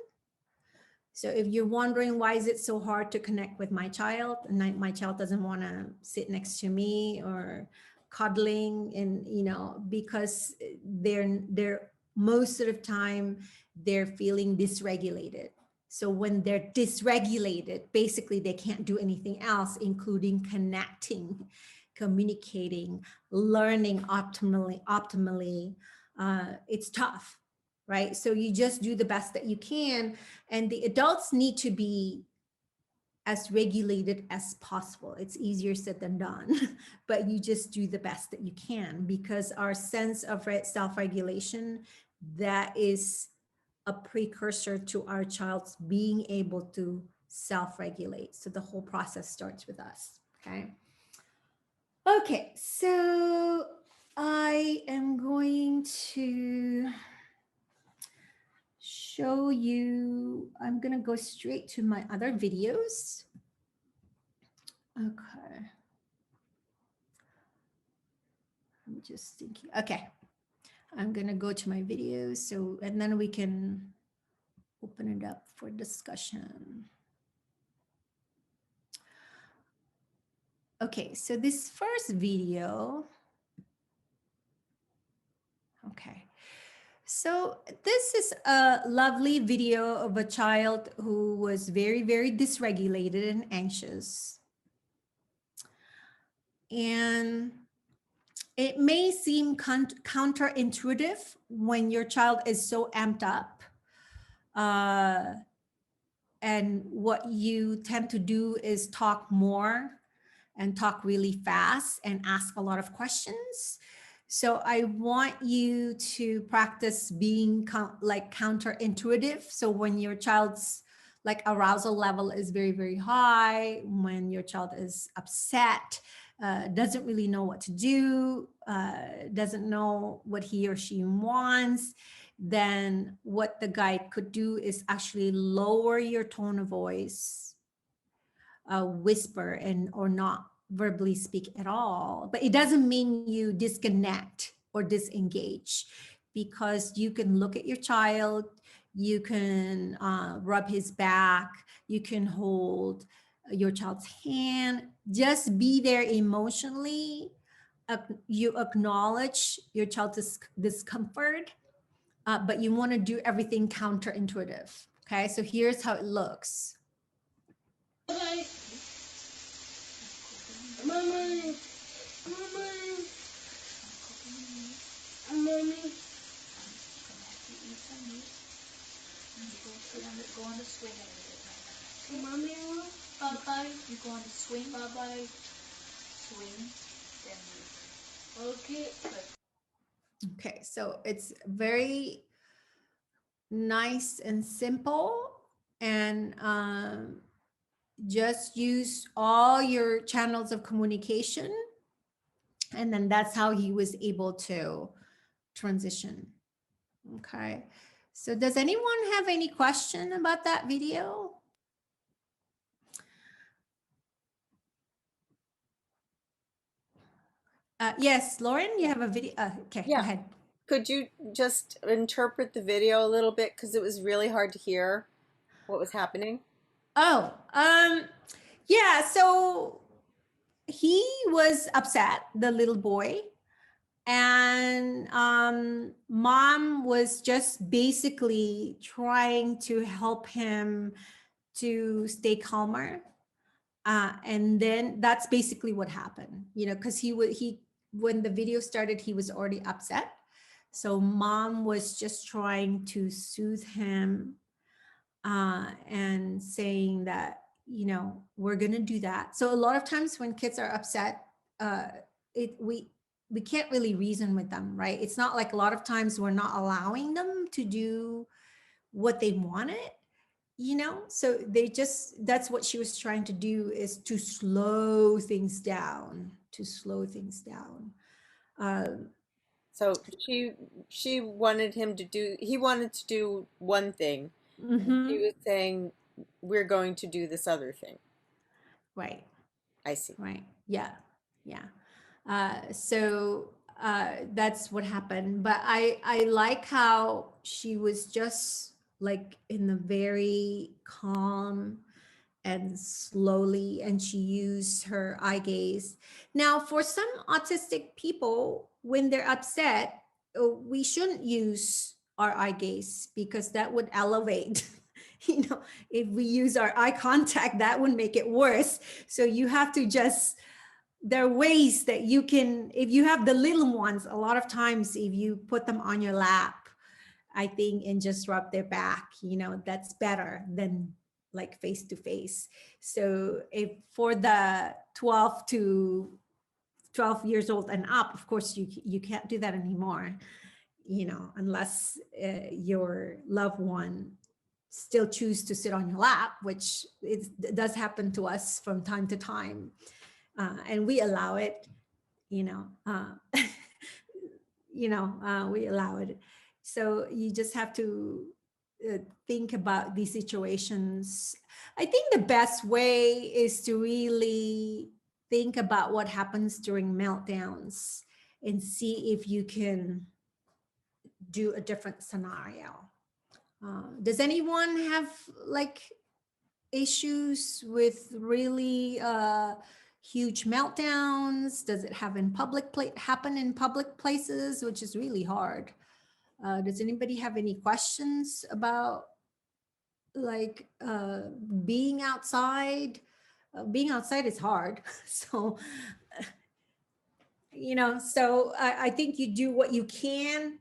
So if you're wondering why is it so hard to connect with my child, and my child doesn't want to sit next to me or cuddling, and you know, because they're most of the time they're feeling dysregulated. So when they're dysregulated, basically they can't do anything else, including connecting, communicating, learning optimally. It's tough, right? So you just do the best that you can, and the adults need to be as regulated as possible. It's easier said than done, but you just do the best that you can, because our sense of self-regulation, that is a precursor to our child's being able to self-regulate. So the whole process starts with us, okay? Okay, so I am going to show you, I'm going to go straight to my other videos. Okay. I'm just thinking, okay. I'm going to go to my videos, so, and then we can open it up for discussion. Okay, so this first video, okay. So this is a lovely video of a child who was very, very dysregulated and anxious. And it may seem counterintuitive when your child is so amped up. And what you tend to do is talk more and talk really fast and ask a lot of questions. So I want you to practice being like counterintuitive. So when your child's like arousal level is very, very high, when your child is upset, doesn't really know what to do, doesn't know what he or she wants, then what the guide could do is actually lower your tone of voice, whisper, and or not verbally speak at all. But it doesn't mean you disconnect or disengage, because you can look at your child, you can rub his back, you can hold your child's hand, just be there emotionally. You acknowledge your child's discomfort, but you want to do everything counterintuitive. Okay, so here's how it looks. Mommy, mommy, mommy, mommy. Go on the swing a little bit. Mommy, bye-bye. You go on the swing. Bye-bye. Swing. Then move. Okay. Okay, so it's very nice and simple, and just use all your channels of communication, and then that's how he was able to transition. Okay, so does anyone have any question about that video? Yes, Lauren, you have a video. Okay, Yeah. go ahead. Could you just interpret the video a little bit? Because it was really hard to hear what was happening. Oh, yeah, so he was upset, the little boy, and mom was just basically trying to help him to stay calmer. And then that's basically what happened, you know, because when the video started, he was already upset. So mom was just trying to soothe him, and saying that, you know, we're going to do that. So a lot of times when kids are upset, we can't really reason with them, right? It's not like a lot of times we're not allowing them to do what they wanted, you know? So that's what she was trying to do, is to slow things down, So she wanted him to do, he wanted to do one thing. Mhm. She was saying, we're going to do this other thing. Right. I see. Right. Yeah. Yeah. So that's what happened. But I like how she was just like in the very calm and slowly, and she used her eye gaze. Now, for some autistic people, when they're upset, we shouldn't use our eye gaze, because that would elevate. You know, if we use our eye contact, that would make it worse. So you have to just, there are ways that you can, if you have the little ones, a lot of times if you put them on your lap, I think, and just rub their back, you know, that's better than like face to face. So if for the 12 years old and up, of course you can't do that anymore, you know, unless your loved one still choose to sit on your lap, which it does happen to us from time to time, and we allow it, you know. We allow it. So you just have to think about these situations. I think the best way is to really think about what happens during meltdowns and see if you can do a different scenario. Does anyone have like issues with really huge meltdowns? Does it happen in public places, which is really hard? Does anybody have any questions about like being outside? Being outside is hard. So So I think you do what you can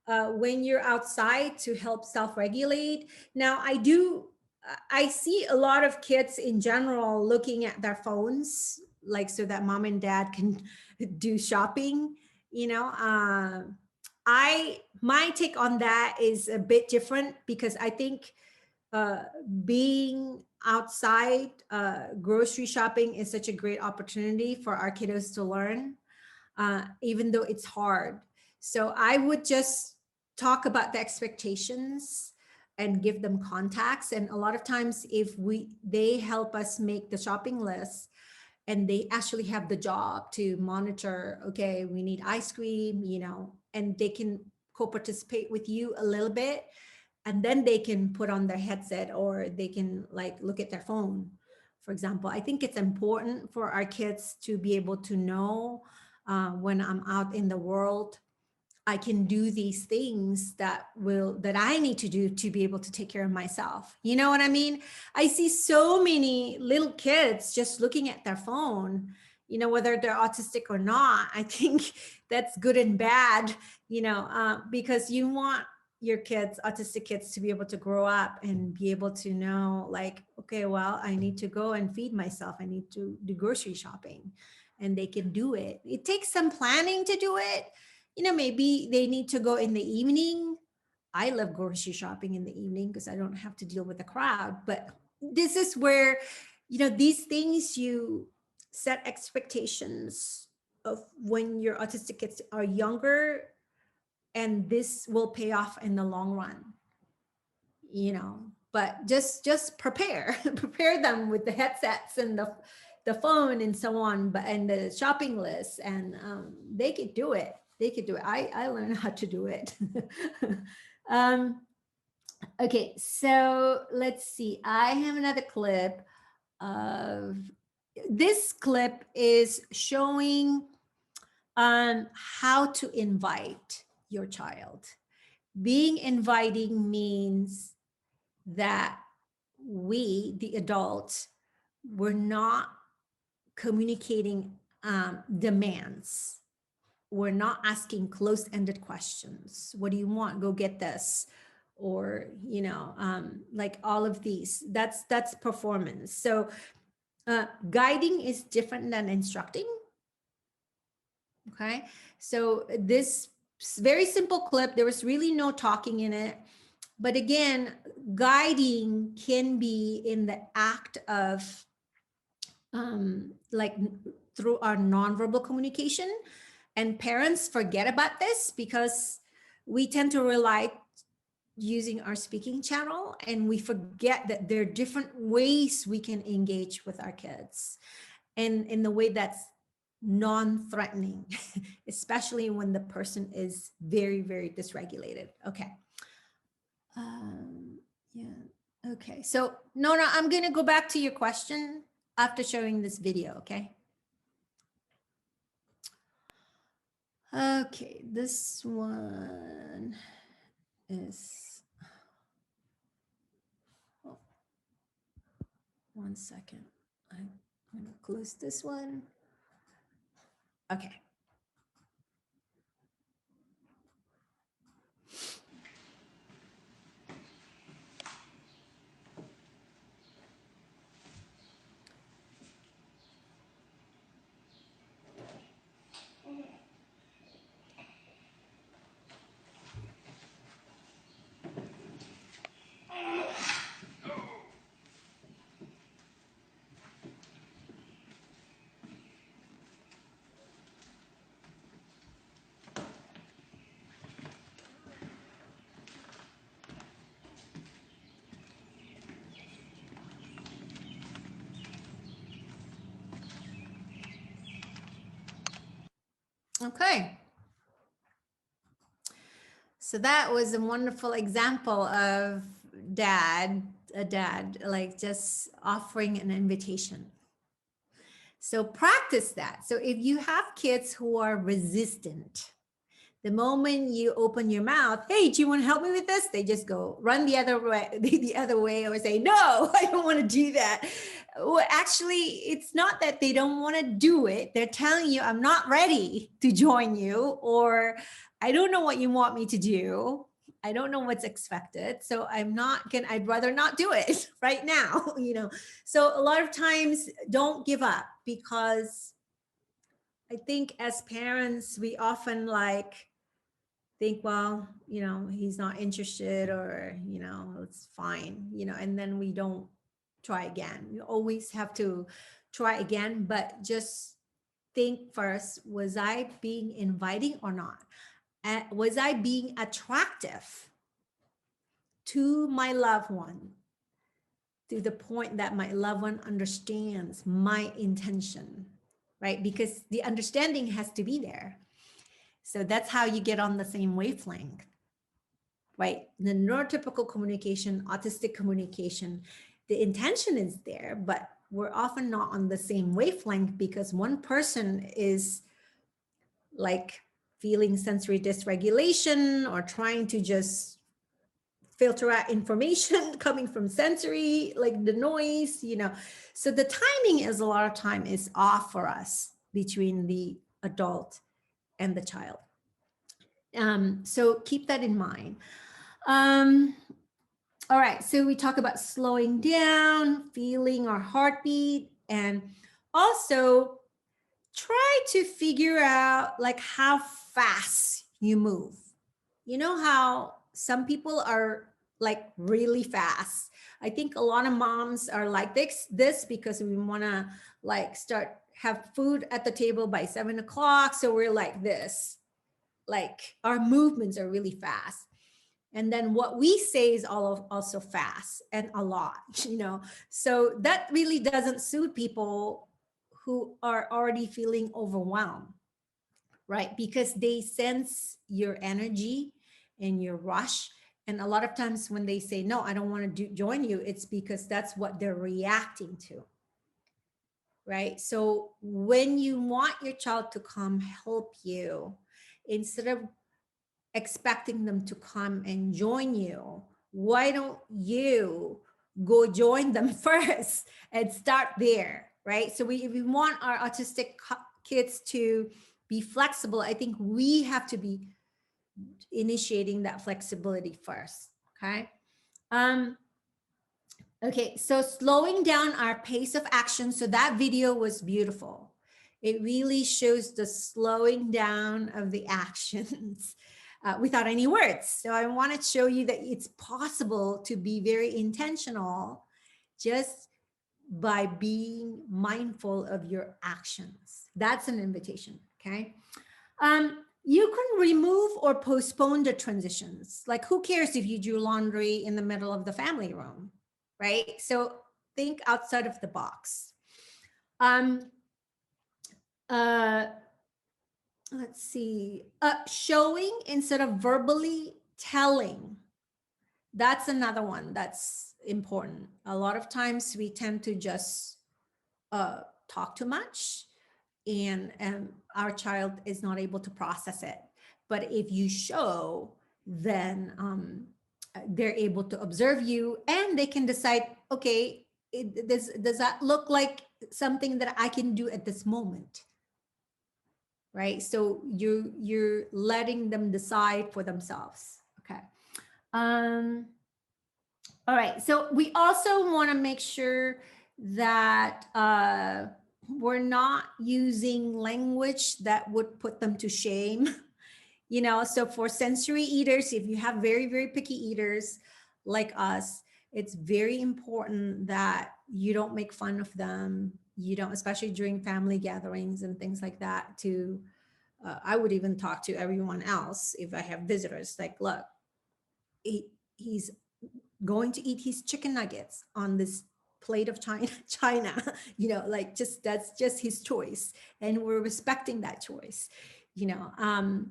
when you're outside to help self-regulate. Now, I see a lot of kids in general looking at their phones, like so that mom and dad can do shopping. My take on that is a bit different, because I think being outside grocery shopping is such a great opportunity for our kiddos to learn, even though it's hard. So I would just talk about the expectations and give them contacts. And a lot of times if they help us make the shopping list, and they actually have the job to monitor, okay, we need ice cream, and they can co-participate with you a little bit, and then they can put on their headset, or they can like look at their phone, for example. I think it's important for our kids to be able to know when I'm out in the world, I can do these things that I need to do to be able to take care of myself. You know what I mean? I see so many little kids just looking at their phone, whether they're autistic or not. I think that's good and bad, because you want your kids, autistic kids, to be able to grow up and be able to know, like, okay, well, I need to go and feed myself. I need to do grocery shopping, and they can do it. It takes some planning to do it. Maybe they need to go in the evening. I love grocery shopping in the evening because I don't have to deal with the crowd. But this is where, these things, you set expectations of when your autistic kids are younger, and this will pay off in the long run, but just prepare them with the headsets and the phone and so on, and the shopping list, and they could do it. I learned how to do it. Okay, so let's see. I have another clip of, this clip is showing how to invite your child. Being inviting means that we, the adults, we're not communicating demands. We're not asking close-ended questions. What do you want? Go get this. Or, like all of these, that's performance. So guiding is different than instructing. Okay. So this very simple clip, there was really no talking in it. But again, guiding can be in the act of like through our nonverbal communication. And parents forget about this because we tend to rely using our speaking channel, and we forget that there are different ways we can engage with our kids, and in the way that's non-threatening, especially when the person is very, very dysregulated. Okay. Yeah. Okay. So Nona, I'm going to go back to your question after showing this video. Okay. Okay. This one is, oh, 1 second. I'm going to close this one. Okay. Okay. So that was a wonderful example of a dad like just offering an invitation. So practice that. So if you have kids who are resistant, the moment you open your mouth, hey, do you want to help me with this? They just go run the other way, or say, no, I don't want to do that. Well, actually, it's not that they don't want to do it. They're telling you, I'm not ready to join you, or I don't know what you want me to do. I don't know what's expected. So I'd rather not do it right now, So a lot of times don't give up, because I think as parents, we often think, well, he's not interested, or, it's fine, and then we don't try again. You always have to try again, but just think first, was I being inviting or not? Was I being attractive to my loved one, to the point that my loved one understands my intention, right? Because the understanding has to be there. So that's how you get on the same wavelength, right? The neurotypical communication, autistic communication, the intention is there, but we're often not on the same wavelength, because one person is feeling sensory dysregulation, or trying to just filter out information coming from sensory, like the noise, So the timing is a lot of time is off for us between the adult and the child. So keep that in mind. All right, so we talk about slowing down, feeling our heartbeat, and also try to figure out how fast you move. You know how some people are really fast. I think a lot of moms are like this because we want to have food at the table by 7 o'clock. So we're like this, our movements are really fast. And then what we say is also fast and a lot, So that really doesn't suit people who are already feeling overwhelmed, right? Because they sense your energy and your rush. And a lot of times when they say, no, I don't want to join you, it's because that's what they're reacting to, right? So when you want your child to come help you, instead of expecting them to come and join you, why don't you go join them first and start there, right? So if we want our autistic kids to be flexible, I think we have to be initiating that flexibility first, okay? Okay, so slowing down our pace of action. So that video was beautiful. It really shows the slowing down of the actions. Without any words. So I want to show you that it's possible to be very intentional just by being mindful of your actions. That's an invitation, okay? You can remove or postpone the transitions. Who cares if you do laundry in the middle of the family room, right? So think outside of the box. Let's see, showing instead of verbally telling. That's another one that's important. A lot of times we tend to just talk too much, and our child is not able to process it. But if you show, then they're able to observe you, and they can decide, okay, does that look like something that I can do at this moment? Right? So you're letting them decide for themselves. Okay. All right. So we also want to make sure that we're not using language that would put them to shame. So for sensory eaters, if you have very, very picky eaters like us, it's very important that you don't make fun of them. You don't, especially during family gatherings and things like that, I would even talk to everyone else if I have visitors, look, he's going to eat his chicken nuggets on this plate of china, that's just his choice. And we're respecting that choice, and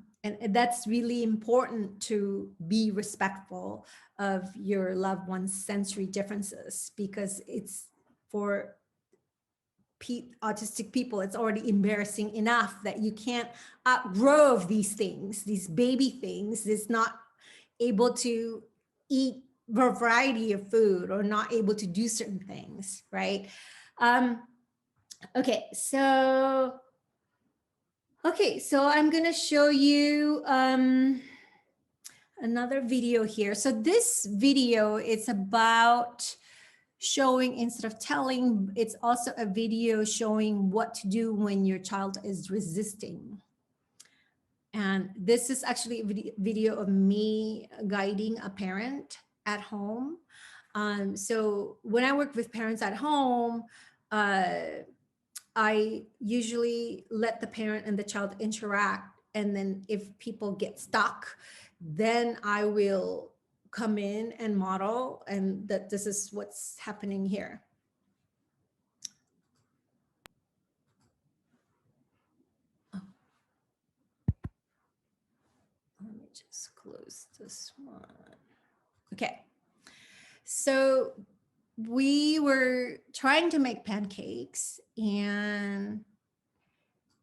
that's really important, to be respectful of your loved one's sensory differences, because it's for autistic people, it's already embarrassing enough that you can't outgrow these things, these baby things, is not able to eat a variety of food or not able to do certain things, right? Okay, so I'm gonna show you another video here. So this video, it's about showing instead of telling, it's also a video showing what to do when your child is resisting. And this is actually a video of me guiding a parent at home. So when I work with parents at home, I usually let the parent and the child interact. And then if people get stuck, then I will come in and model, and that this is what's happening here. Oh. Let me just close this one. Okay. So we were trying to make pancakes and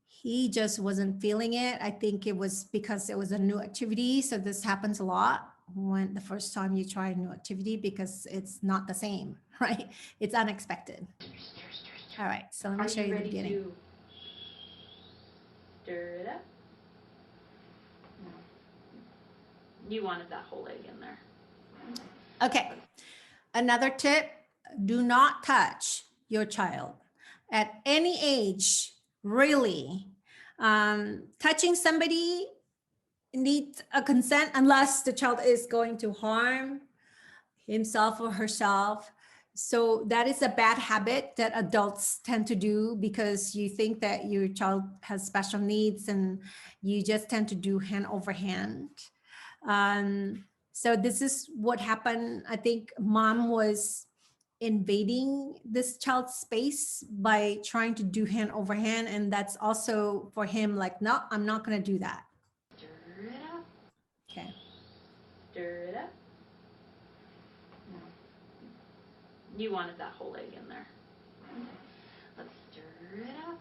he just wasn't feeling it. I think it was because it was a new activity. So this happens a lot when the first time you try a new activity, because it's not the same, right? It's unexpected. All right, so let me show you the beginning. To stir it up? No. You wanted that whole egg in there. Okay, another tip, do not touch your child at any age, really. Touching somebody needs a consent unless the child is going to harm himself or herself. So that is a bad habit that adults tend to do, because you think that your child has special needs and you just tend to do hand over hand. So this is what happened. I think mom was invading this child's space by trying to do hand over hand. And that's also for him like, no, I'm not going to do that. Stir it up. Okay. Stir it up. No. You wanted that whole egg in there. Let's stir it up.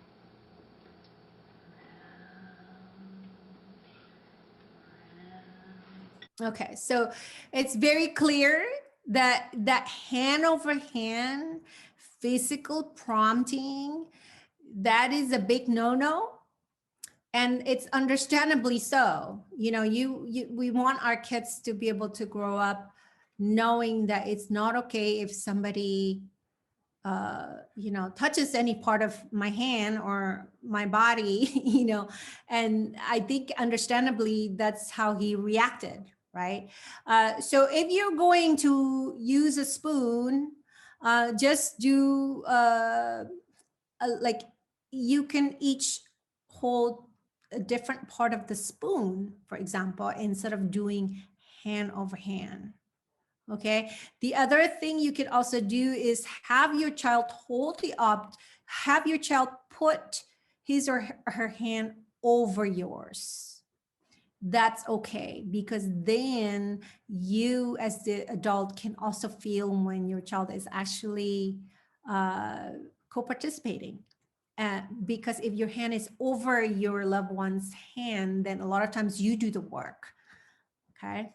Okay, so it's very clear that hand over hand physical prompting, that is a big no-no. And it's understandably so. You know, we want our kids to be able to grow up knowing that it's not okay if somebody you know, touches any part of my hand or my body, you know, and I think understandably that's how he reacted, right? So if you're going to use a spoon, just do like you can each hold a different part of the spoon, for example, instead of doing hand over hand. Okay. The other thing you could also do is have your child hold the object, have your child put his or her hand over yours. That's okay, because then you as the adult can also feel when your child is actually co-participating. Because if your hand is over your loved one's hand, then a lot of times you do the work. Okay.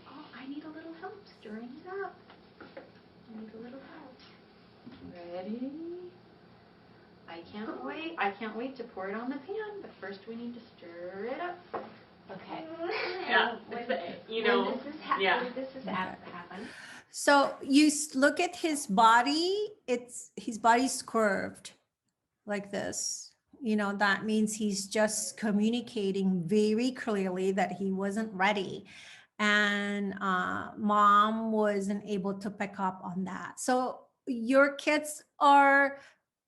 Oh, I need a little help stirring it up. I need a little help. Ready? I can't wait. I can't wait to pour it on the pan, but first we need to stir it up. Okay. Yeah. You know. When this is happened. So you look at his body, his body's curved like this. You know, that means he's just communicating very clearly that he wasn't ready. And mom wasn't able to pick up on that. So your kids are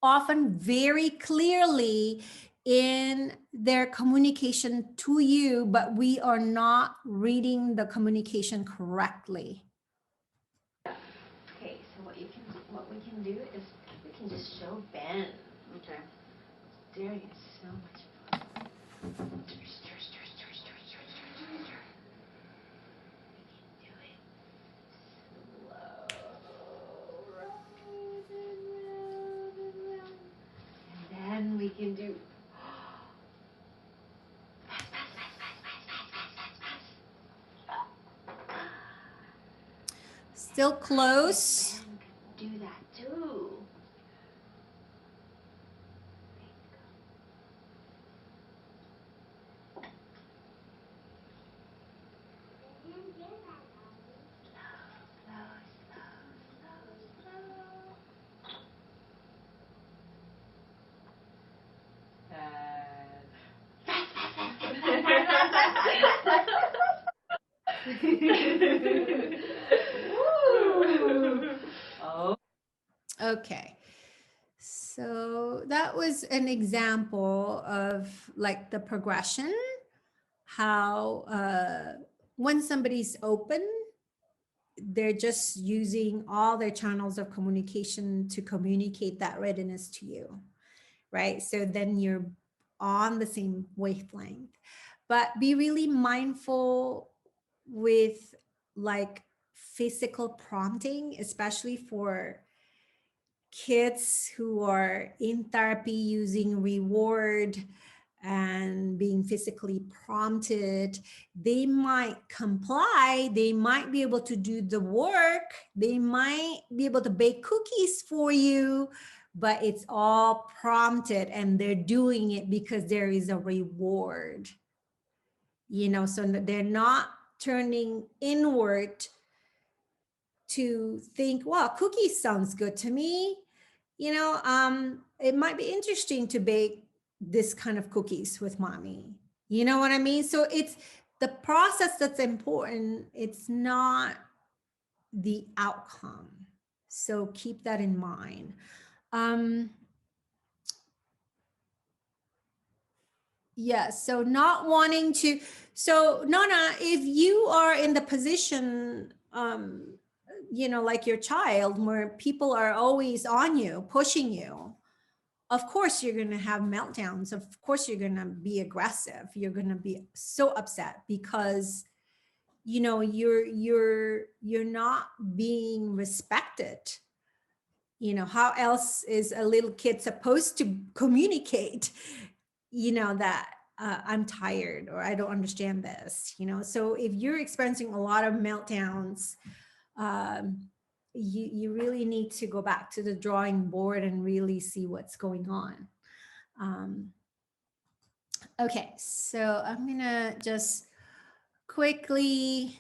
often very clearly in their communication to you, but we are not reading the communication correctly. Okay, so what we can do is we can just show Ben. Okay. Stirring is so much fun. Stir, stir, stir, stir, stir, stir, stir, stir. We can do it slow, round and round and round. And then we can do fast, fast, fast, fast, fast, fast, fast, fast, fast. Still close. Ben could do that too. Oh. Okay. So that was an example of like the progression, how when somebody's open, they're just using all their channels of communication to communicate that readiness to you, right? So then you're on the same wavelength. But be really mindful with like physical prompting, especially for kids who are in therapy using reward and being physically prompted. They might comply, they might be able to do the work, they might be able to bake cookies for you, but it's all prompted and they're doing it because there is a reward, you know, so they're not turning inward to think, well, cookies sounds good to me. You know, it might be interesting to bake this kind of cookies with mommy. You know what I mean? So it's the process that's important. It's not the outcome. So keep that in mind. Yeah, so not wanting to, so Nana, if you are in the position, you know, like your child, where people are always on you, pushing you, of course you're going to have meltdowns. Of course you're going to be aggressive. You're going to be so upset because, you know, you're not being respected. You know, how else is a little kid supposed to communicate, you know, that I'm tired or I don't understand this, you know? So if you're experiencing a lot of meltdowns, you really need to go back to the drawing board and really see what's going on. Okay, so I'm gonna just quickly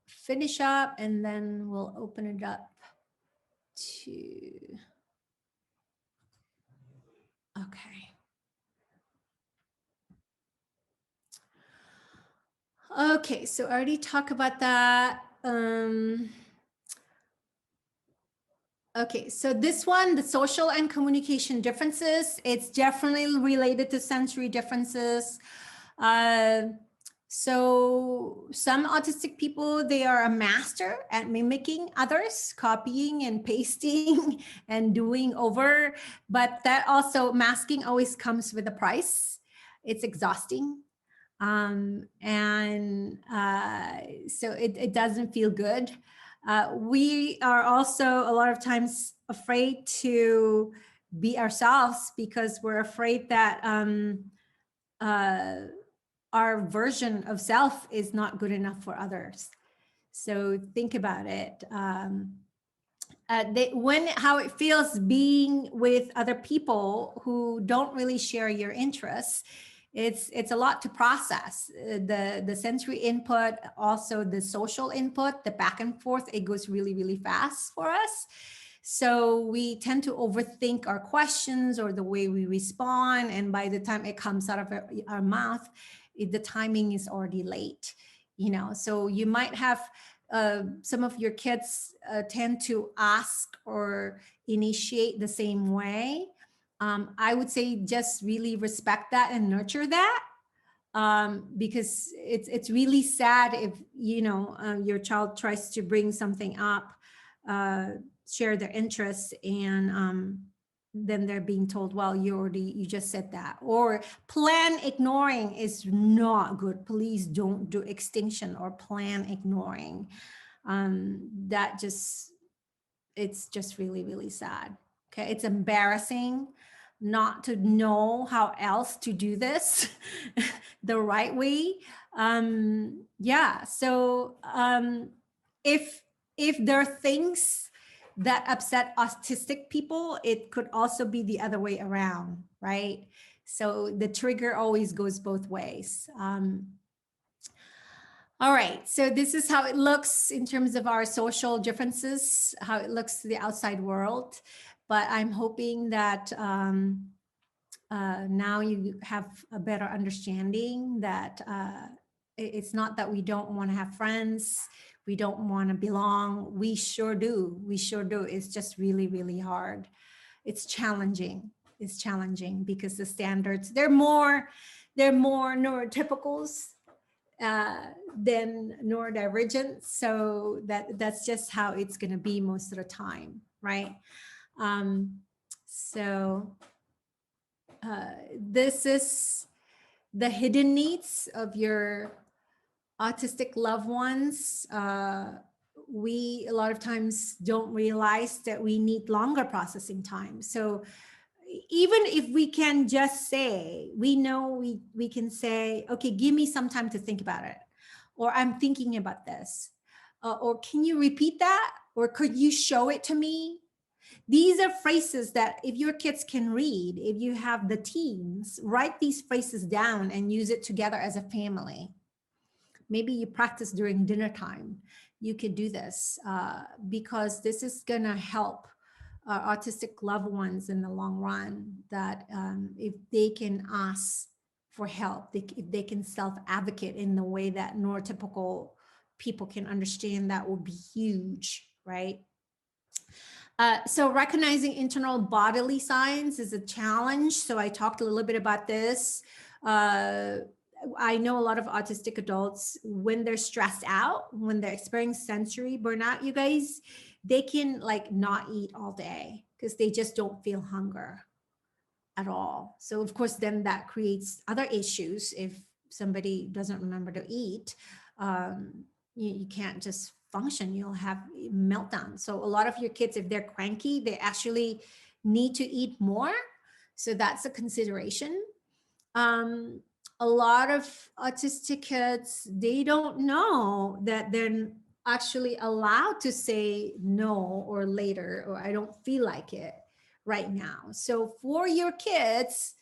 finish up and then we'll open it up to, okay. Okay, so I already talked about that. Okay, so this one, the social and communication differences, it's definitely related to sensory differences. So some autistic people, they are a master at mimicking others, copying and pasting and doing over, but that also masking always comes with a price. It's exhausting. So it doesn't feel good. We are also a lot of times afraid to be ourselves because we're afraid that our version of self is not good enough for others. So think about it. How it feels being with other people who don't really share your interests. It's a lot to process. The sensory input, also the social input, the back and forth, it goes really, really fast for us. So we tend to overthink our questions or the way we respond. And by the time it comes out of our mouth, the timing is already late, you know. So you might have some of your kids tend to ask or initiate the same way. I would say just really respect that and nurture that, because it's really sad if, you know, your child tries to bring something up, share their interests, and then they're being told, well, you just said that. Or plan ignoring is not good. Please don't do extinction or plan ignoring. It's just really, really sad. Okay, it's embarrassing not to know how else to do this the right way. Yeah, so if there are things that upset autistic people, it could also be the other way around, right? So the trigger always goes both ways. All right, so this is how it looks in terms of our social differences, how it looks to the outside world. But I'm hoping that now you have a better understanding that It's not that we don't want to have friends. We don't want to belong. We sure do. We sure do. It's just really, really hard. It's challenging. It's challenging because the standards, they're more neurotypicals than neurodivergent. So that's just how it's going to be most of the time, right? So this is the hidden needs of your autistic loved ones. We a lot of times don't realize that we need longer processing time. So even if we can just say, we know we can say, okay, give me some time to think about it, or I'm thinking about this, or can you repeat that, or could you show it to me? These are phrases that if your kids can read, if you have the teens, write these phrases down and use it together as a family. Maybe you practice during dinner time. You could do this because this is gonna help our autistic loved ones in the long run, that if they can ask for help, if they can self-advocate in the way that neurotypical people can understand, that would be huge, right? So recognizing internal bodily signs is a challenge. So I talked a little bit about this. I know a lot of autistic adults, when they're stressed out, when they're experiencing sensory burnout, you guys, they can like not eat all day because they just don't feel hunger at all. So of course, then that creates other issues. If somebody doesn't remember to eat, you can't just function, you'll have meltdown. So a lot of your kids, if they're cranky, they actually need to eat more. So that's a consideration. A lot of autistic kids, they don't know that they're actually allowed to say no or later, or I don't feel like it right now. So for your kids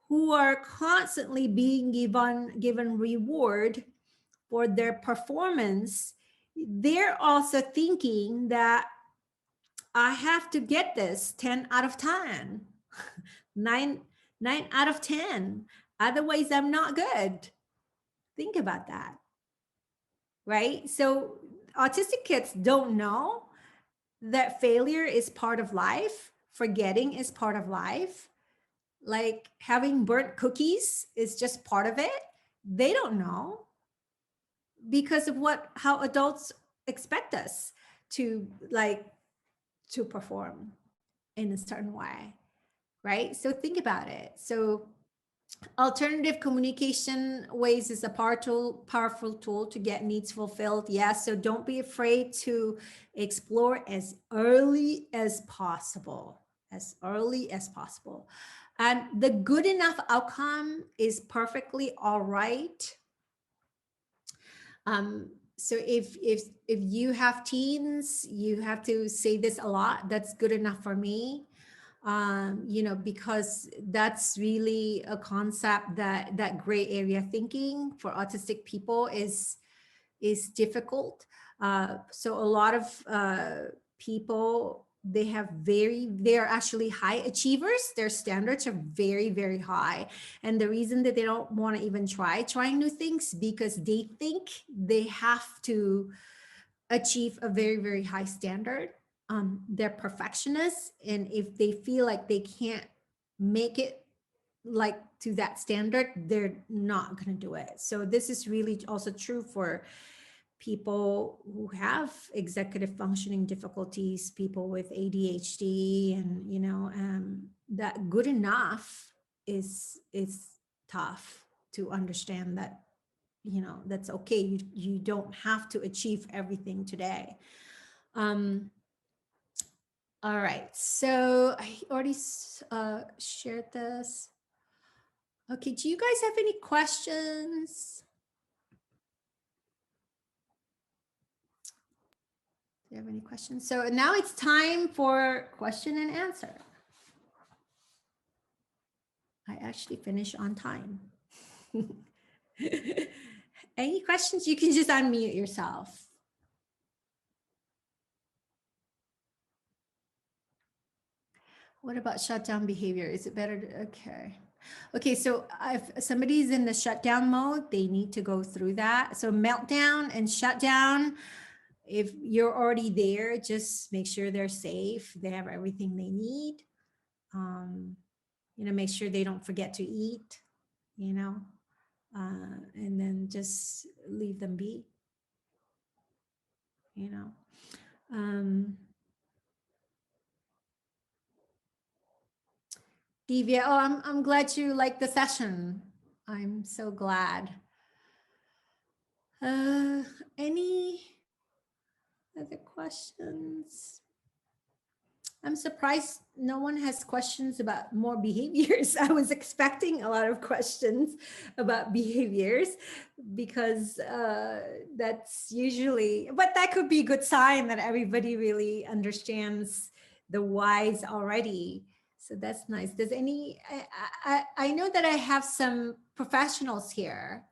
who are constantly being given reward for their performance, they're also thinking that I have to get this 10 out of 10, 9 out of 10. Otherwise, I'm not good. Think about that, right? So autistic kids don't know that failure is part of life. Forgetting is part of life. Like having burnt cookies is just part of it. They don't know because of how adults expect us to perform in a certain way, right? So think about it. So alternative communication ways is a powerful tool to get needs fulfilled. Yes, so don't be afraid to explore as early as possible, And the good enough outcome is perfectly all right. So if you have teens, you have to say this a lot, that's good enough for me. Because that's really a concept that gray area thinking for autistic people is difficult. So a lot of people, they're actually high achievers. Their standards are very, very high. And the reason that they don't want to even trying new things, because they think they have to achieve a very, very high standard. They're perfectionists, and if they feel like they can't make it like to that standard, they're not going to do it. So this is really also true for people who have executive functioning difficulties, people with ADHD, and that good enough is tough to understand, that that's okay. You don't have to achieve everything today. All right, so I already shared this. Okay, do you guys have any questions? Do you have any questions? So now it's time for question and answer. I actually finished on time. Any questions? You can just unmute yourself. What about shutdown behavior? Is it better to, okay. Okay, so if somebody's in the shutdown mode, they need to go through that. So meltdown and shutdown, if you're already there, just make sure they're safe. They have everything they need. Make sure they don't forget to eat, and then just leave them be, Divya, I'm glad you liked the session. I'm so glad. Any other questions? I'm surprised no one has questions about more behaviors. I was expecting a lot of questions about behaviors because that's usually, but that could be a good sign that everybody really understands the whys already. So that's nice. Does I know that I have some professionals here.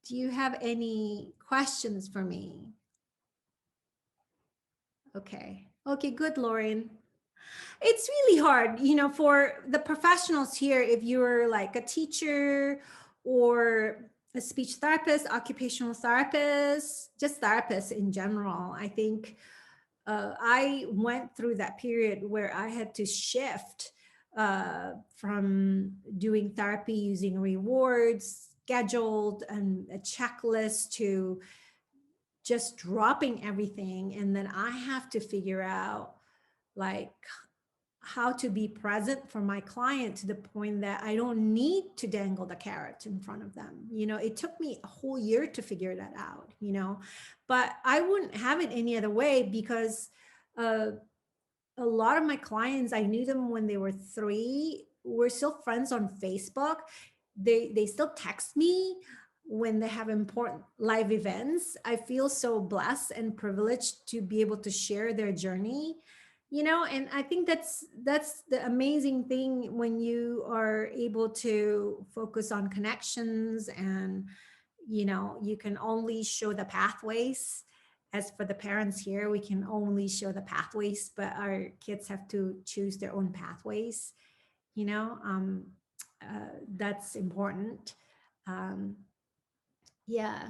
Do you have any questions for me? Okay. Okay, good, Lauren. It's really hard, for the professionals here, if you're like a teacher or a speech therapist, occupational therapist, just therapists in general. I think I went through that period where I had to shift from doing therapy using rewards, scheduled, and a checklist to just dropping everything. And then I have to figure out like how to be present for my client to the point that I don't need to dangle the carrot in front of them. It took me a whole year to figure that out, but I wouldn't have it any other way because a lot of my clients, I knew them when they were 3. We're still friends on Facebook. They still text me when they have important live events. I feel so blessed and privileged to be able to share their journey, and I think that's the amazing thing when you are able to focus on connections and, you can only show the pathways. As for the parents here, we can only show the pathways, but our kids have to choose their own pathways, that's important. Yeah.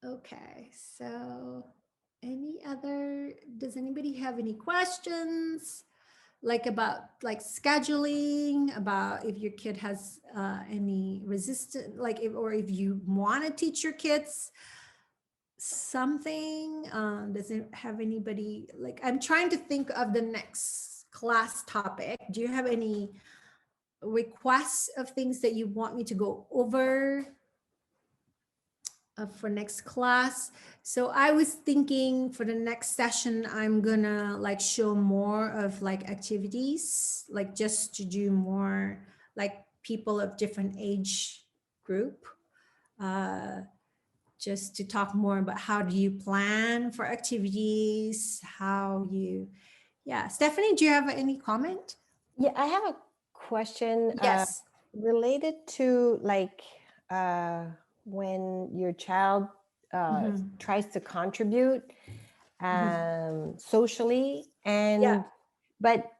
Okay. So does anybody have any questions? Like about like scheduling, about if your kid has any resistance, like if you want to teach your kids something, does it have anybody, like I'm trying to think of the next class topic. Do you have any requests of things that you want me to go over for next class? So I was thinking for the next session, I'm gonna like show more of like activities, like just to do more like people of different age group, just to talk more about how do you plan for activities, yeah. Stephanie, do you have any comment? Yeah, I have a question Yes. related to like when your child tries to contribute socially, and Yeah. but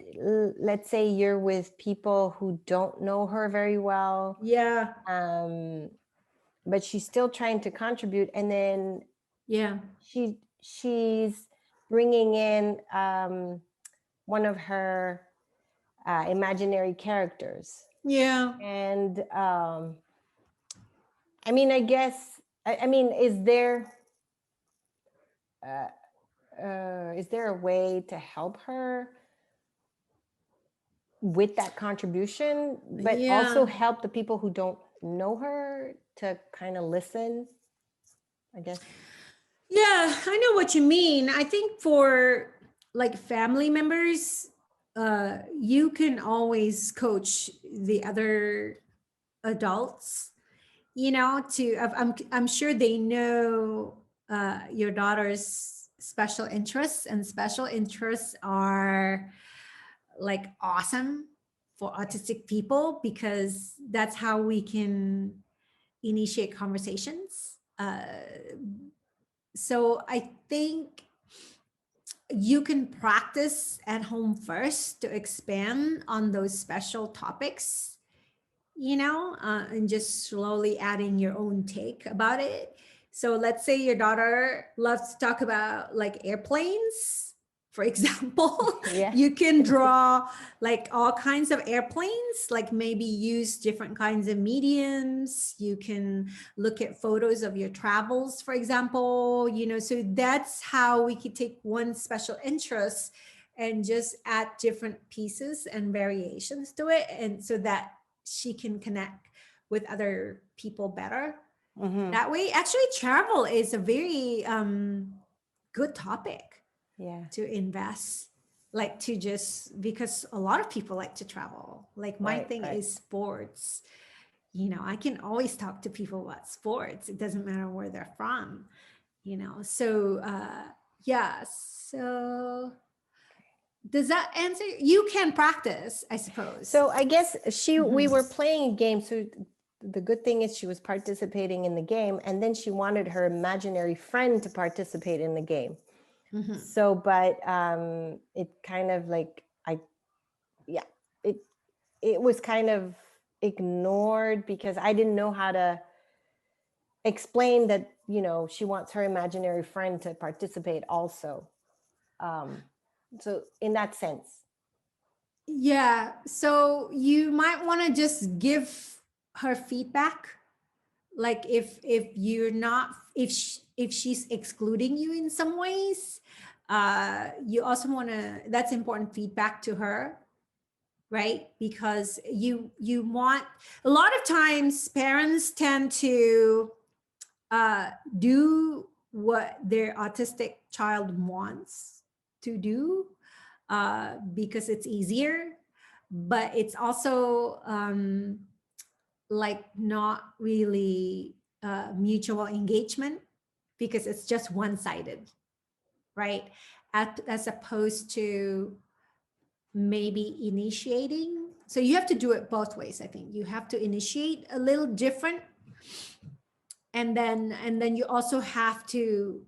let's say you're with people who don't know her very well, Yeah. but she's still trying to contribute, and then Yeah. she's bringing in one of her imaginary characters. Yeah. And I mean, I guess, I mean, is there a way to help her with that contribution, but also help the people who don't know her to kind of listen, I guess? Yeah, I know what you mean. I think for like family members, you can always coach the other adults, I'm sure they know your daughter's special interests, and special interests are like awesome for autistic people because that's how we can initiate conversations. So I think you can practice at home first to expand on those special topics. and just slowly adding your own take about it. So let's say your daughter loves to talk about like airplanes, for example. Yeah. You can draw like all kinds of airplanes, like maybe use different kinds of mediums. You can look at photos of your travels, for example, so that's how we could take one special interest and just add different pieces and variations to it. And so that she can connect with other people better. Mhm. That way, actually, travel is a very good topic Yeah. to invest, like to just because a lot of people like to travel. Like my Right, thing right. is sports. I can always talk to people about sports. It doesn't matter where they're from, So yeah, so does that answer? You can practice, I suppose. So I guess we Mhm. were playing a game. So the good thing is she was participating in the game, and then she wanted her imaginary friend to participate in the game. Mhm. So, but it kind of like it was kind of ignored because I didn't know how to explain that, she wants her imaginary friend to participate also. So in that sense. Yeah, so you might want to just give her feedback. Like if you're not if she's excluding you in some ways, you also want to that's important feedback to her, right? Because you want a lot of times parents tend to do what their autistic child wants to do because it's easier, but it's also like not really mutual engagement because it's just one-sided, right? As opposed to maybe initiating. So you have to do it both ways. I think you have to initiate a little different, and then you also have to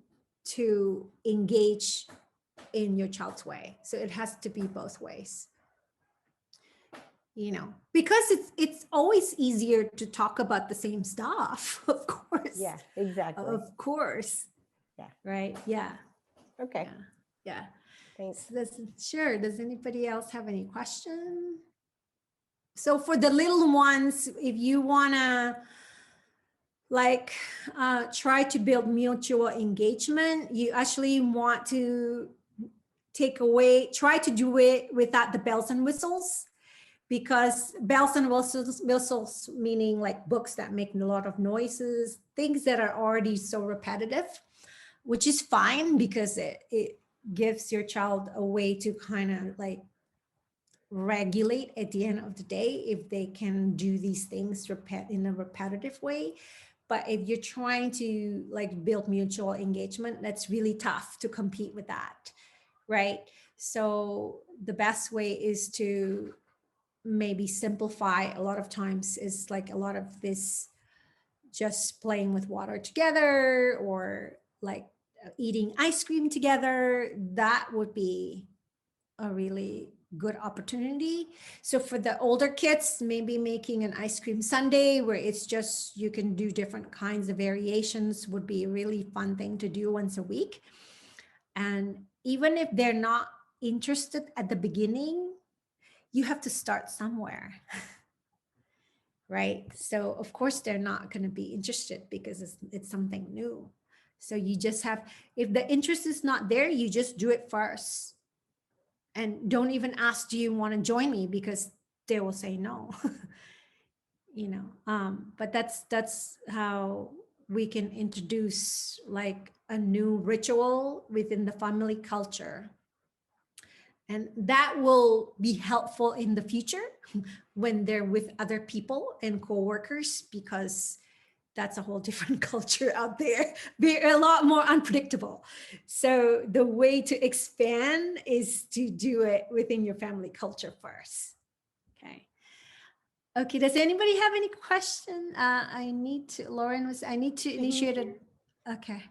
engage in your child's way. So it has to be both ways. Because it's always easier to talk about the same stuff, of course. Yeah, exactly. Of course. Yeah. Right. Yeah. Okay. Yeah. Thanks. Sure. Does anybody else have any question? So for the little ones, if you wanna like try to build mutual engagement, you actually want to try to do it without the bells and whistles. Because bells and whistles meaning like books that make a lot of noises, things that are already so repetitive, which is fine because it gives your child a way to kind of like regulate at the end of the day if they can do these things in a repetitive way. But if you're trying to like build mutual engagement, that's really tough to compete with that, right? So the best way is to maybe simplify. A lot of times is like a lot of this just playing with water together or like eating ice cream together. That would be a really good opportunity. So for the older kids, maybe making an ice cream sundae where it's just you can do different kinds of variations would be a really fun thing to do once a week. And even if they're not interested at the beginning, you have to start somewhere. Right? So of course they're not going to be interested because it's something new. So you just have, if the interest is not there, you just do it first. And don't even ask, do you want to join me? Because they will say no. But that's how we can introduce like a new ritual within the family culture. And that will be helpful in the future when they're with other people and coworkers, because that's a whole different culture out there. They're a lot more unpredictable. So the way to expand is to do it within your family culture first. Okay, does anybody have any question? I need to initiate it. Okay.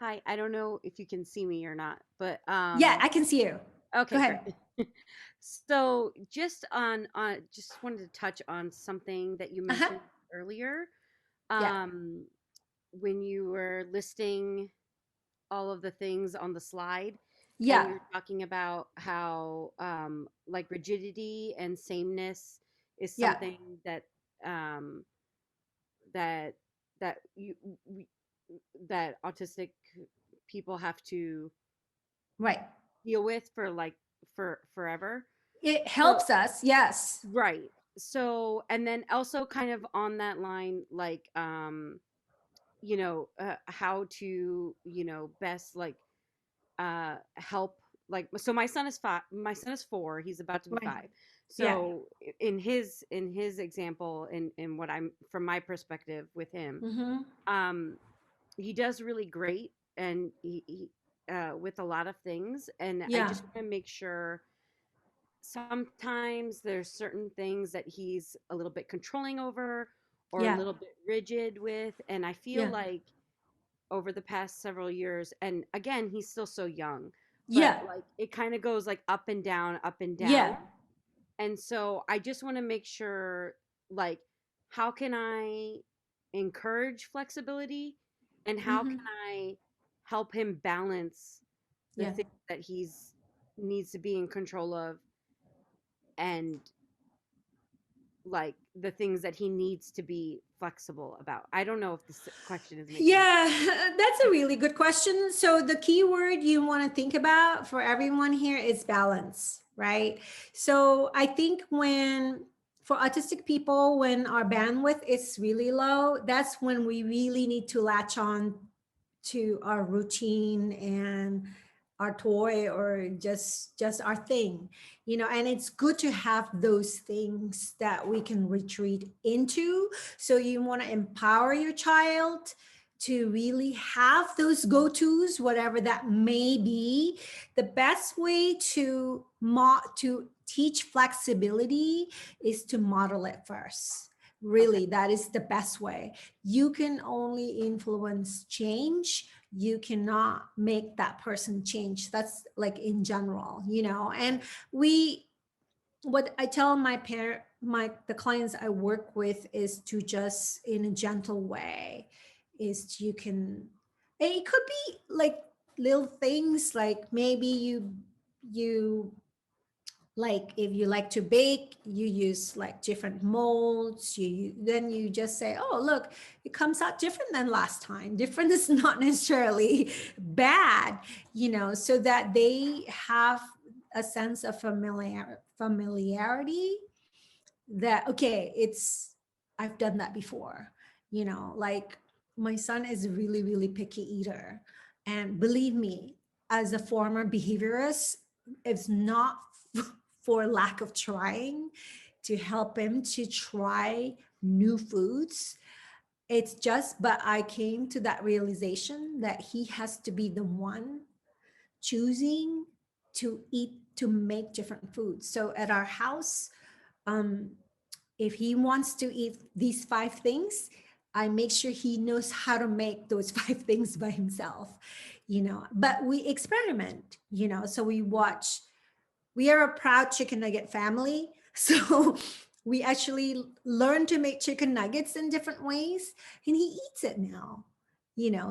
Hi, I don't know if you can see me or not, but Yeah, I can see you. Okay, Go ahead. great. So just just wanted to touch on something that you Uh-huh. mentioned earlier. Yeah. When you were listing all of the things on the slide, and Yeah. you're talking about how like rigidity and sameness is Yeah. something that um that that you we, that autistic people have to Right. deal with for like for forever. It So helps us. Yes. right. So and then also kind of on that line, like how to best like help, like, so my son is 5, my son is 4, he's about to be Right. 5. Yeah. So in his example, in what I'm from my perspective with him, Mm-hmm. um he does really great, and he with a lot of things, and I Yeah. just want to make sure sometimes there's certain things that he's a little bit controlling over or a Yeah. little bit rigid with, and I feel Yeah. like over the past several years, and again, he's still so young, but Yeah. like it kind of goes like up and down, up and Yeah. down. And so I just want to make sure, like, how can I encourage flexibility, and how Mm-hmm. can I help him balance the Yeah. things that he's needs to be in control of, and like the things that he needs to be flexible about. I don't know if this question is making sense. Yeah, that's a really good question. So the key word you want to think about for everyone here is balance, right? So I think for autistic people, when our bandwidth is really low, that's when we really need to latch on to our routine and our toy, or just our thing, and it's good to have those things that we can retreat into. So you want to empower your child to really have those go-tos, whatever that may be. The best way to teach flexibility is to model it first. Really, that is the best way. You can only influence change. You cannot make that person change. That's like in general, and what I tell the clients I work with is to just in a gentle way, it could be like little things, like maybe you like if you like to bake, you use like different molds. Then you just say, oh look, it comes out different than last time. Different is not necessarily bad, so that they have a sense of familiarity, that okay, I've done that before. Like my son is really really picky eater, and believe me, as a former behaviorist, it's not for lack of trying to help him to try new foods. It's just, but I came to that realization that he has to be the one choosing to make different foods. So at our house, um, if he wants to eat these 5 things, I make sure he knows how to make those 5 things by himself, but we experiment, so we are a proud chicken nugget family. So we actually learn to make chicken nuggets in different ways, and he eats it now,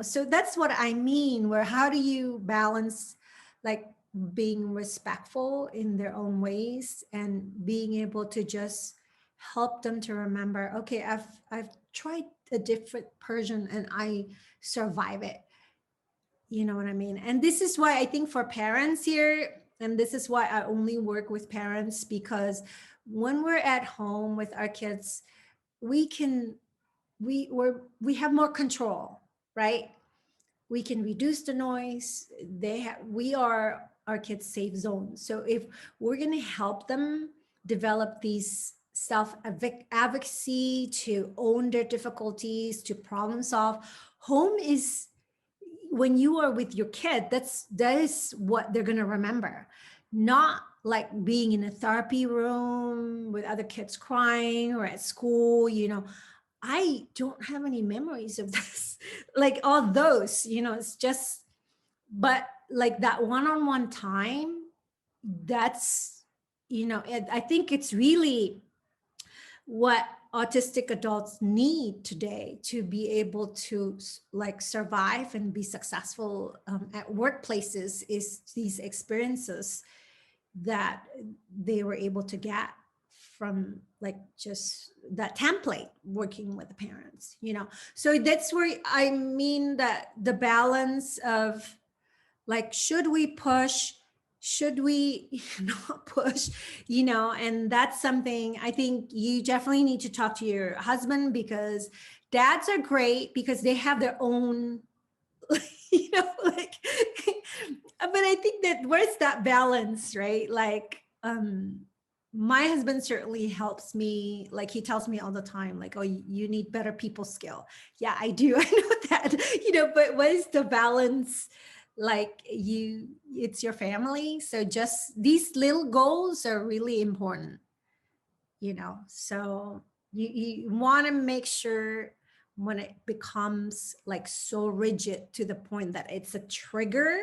so that's what I mean, where how do you balance like being respectful in their own ways and being able to just help them to remember, okay, I've tried a different Persian and I survive it. You know what I mean? And this is why I think for parents here, and this is why I only work with parents, because when we're at home with our kids, we have more control, right? We can reduce the noise. We are our kids' safe zone. So if we're going to help them develop these self advocacy, to own their difficulties, to problem solve, home is, when you are with your kid, that is what they're going to remember, not like being in a therapy room with other kids crying, or at school. I don't have any memories of this, like all those, it's just, but like that one-on-one time that's, I think it's really what autistic adults need today to be able to like survive and be successful at workplaces, is these experiences that they were able to get from like just that template working with the parents, so that's where I mean that the balance of like, should we push, should we not push, and that's something I think you definitely need to talk to your husband, because dads are great because they have their own like but I think that where's that balance, right? like my husband certainly helps me, like he tells me all the time, like, oh, you need better people skill. Yeah, I do. I know that, but what is the balance? Like it's your family, so just these little goals are really important, so you want to make sure when it becomes like so rigid to the point that it's a trigger,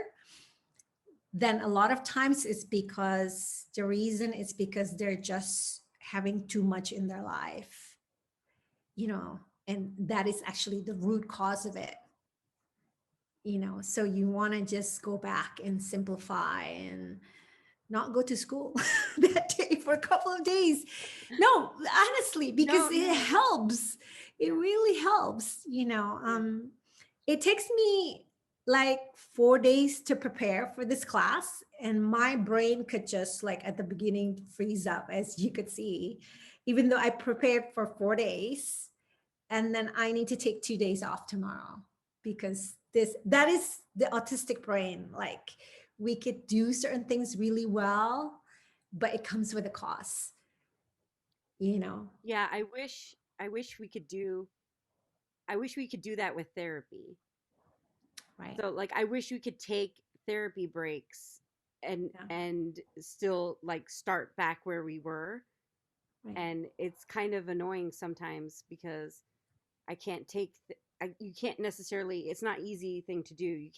then a lot of times it's because the reason is because they're just having too much in their life, and that is actually the root cause of it, so you want to just go back and simplify and not go to school that day for a couple of days. No, honestly, because it helps. It really helps, it takes me like 4 days to prepare for this class, and my brain could just like at the beginning freeze up, as you could see, even though I prepared for 4 days, and then I need to take 2 days off tomorrow, because that is the autistic brain. Like, we could do certain things really well, but it comes with a cost, Yeah, I wish we could do that with therapy. right? So like I wish we could take therapy breaks and Yeah. and still like start back where we were. Right. And it's kind of annoying sometimes because I can't take you can't necessarily, it's not easy thing to do.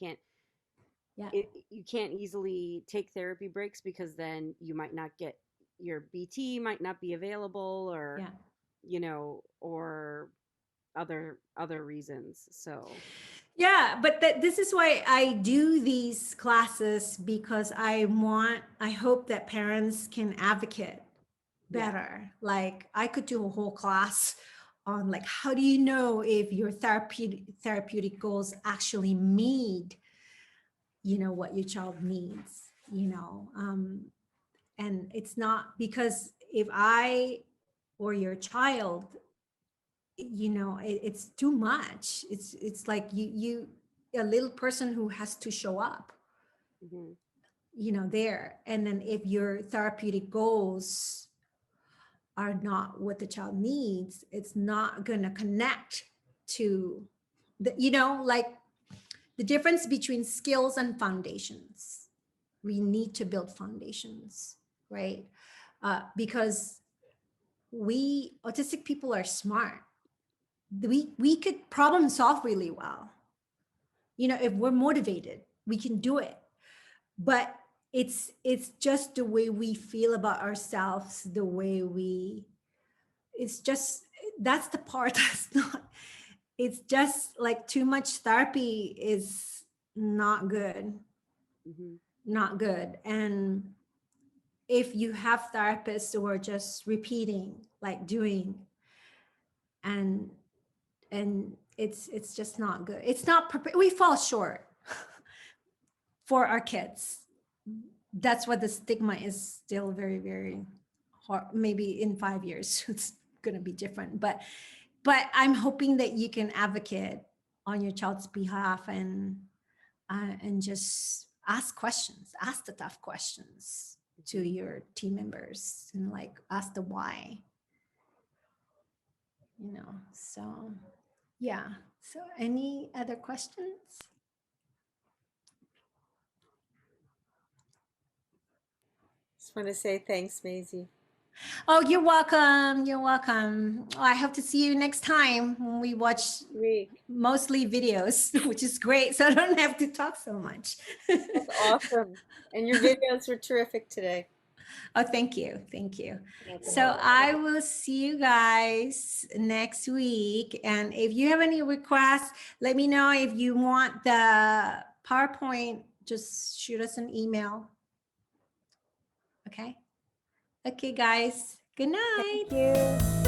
Yeah. You can't easily take therapy breaks because then you might not get, your BT might not be available, or Yeah. or other reasons. So Yeah, but this is why I do these classes, because I hope that parents can advocate better. Like, I could do a whole class on like, how do you know if your therapeutic goals actually meet, what your child needs, and it's not because if I or your child, it's too much. It's like you a little person who has to show up, mhm. There. And then if your therapeutic goals are not what the child needs, it's not going to connect to like the difference between skills and foundations. We need to build foundations, right? Because we autistic people are smart. We could problem solve really well. If we're motivated, we can do it. But it's just the way we feel about ourselves, the way it's just, that's the part that's not, it's just like too much therapy is not good. Mhm. Not good. And if you have therapists who are just repeating, like doing, and it's just not good. It's not we fall short for our kids. That's what the stigma is, still very, very hard. Maybe in 5 years it's going to be different, but I'm hoping that you can advocate on your child's behalf, and just ask questions, ask the tough questions to your team members, and like ask the why, so yeah. So any other questions? Just want to say thanks, Maisie. Oh, you're welcome. You're welcome. Oh, I hope to see you next time when we watch Week. mostly videos, which is great. So I don't have to talk so much. That's awesome. And your videos were terrific today. Oh, thank you. Thank you. So I will see you guys next week. And if you have any requests, let me know. If you want the PowerPoint, just shoot us an email. Okay. Okay, guys. Good night. Thank you.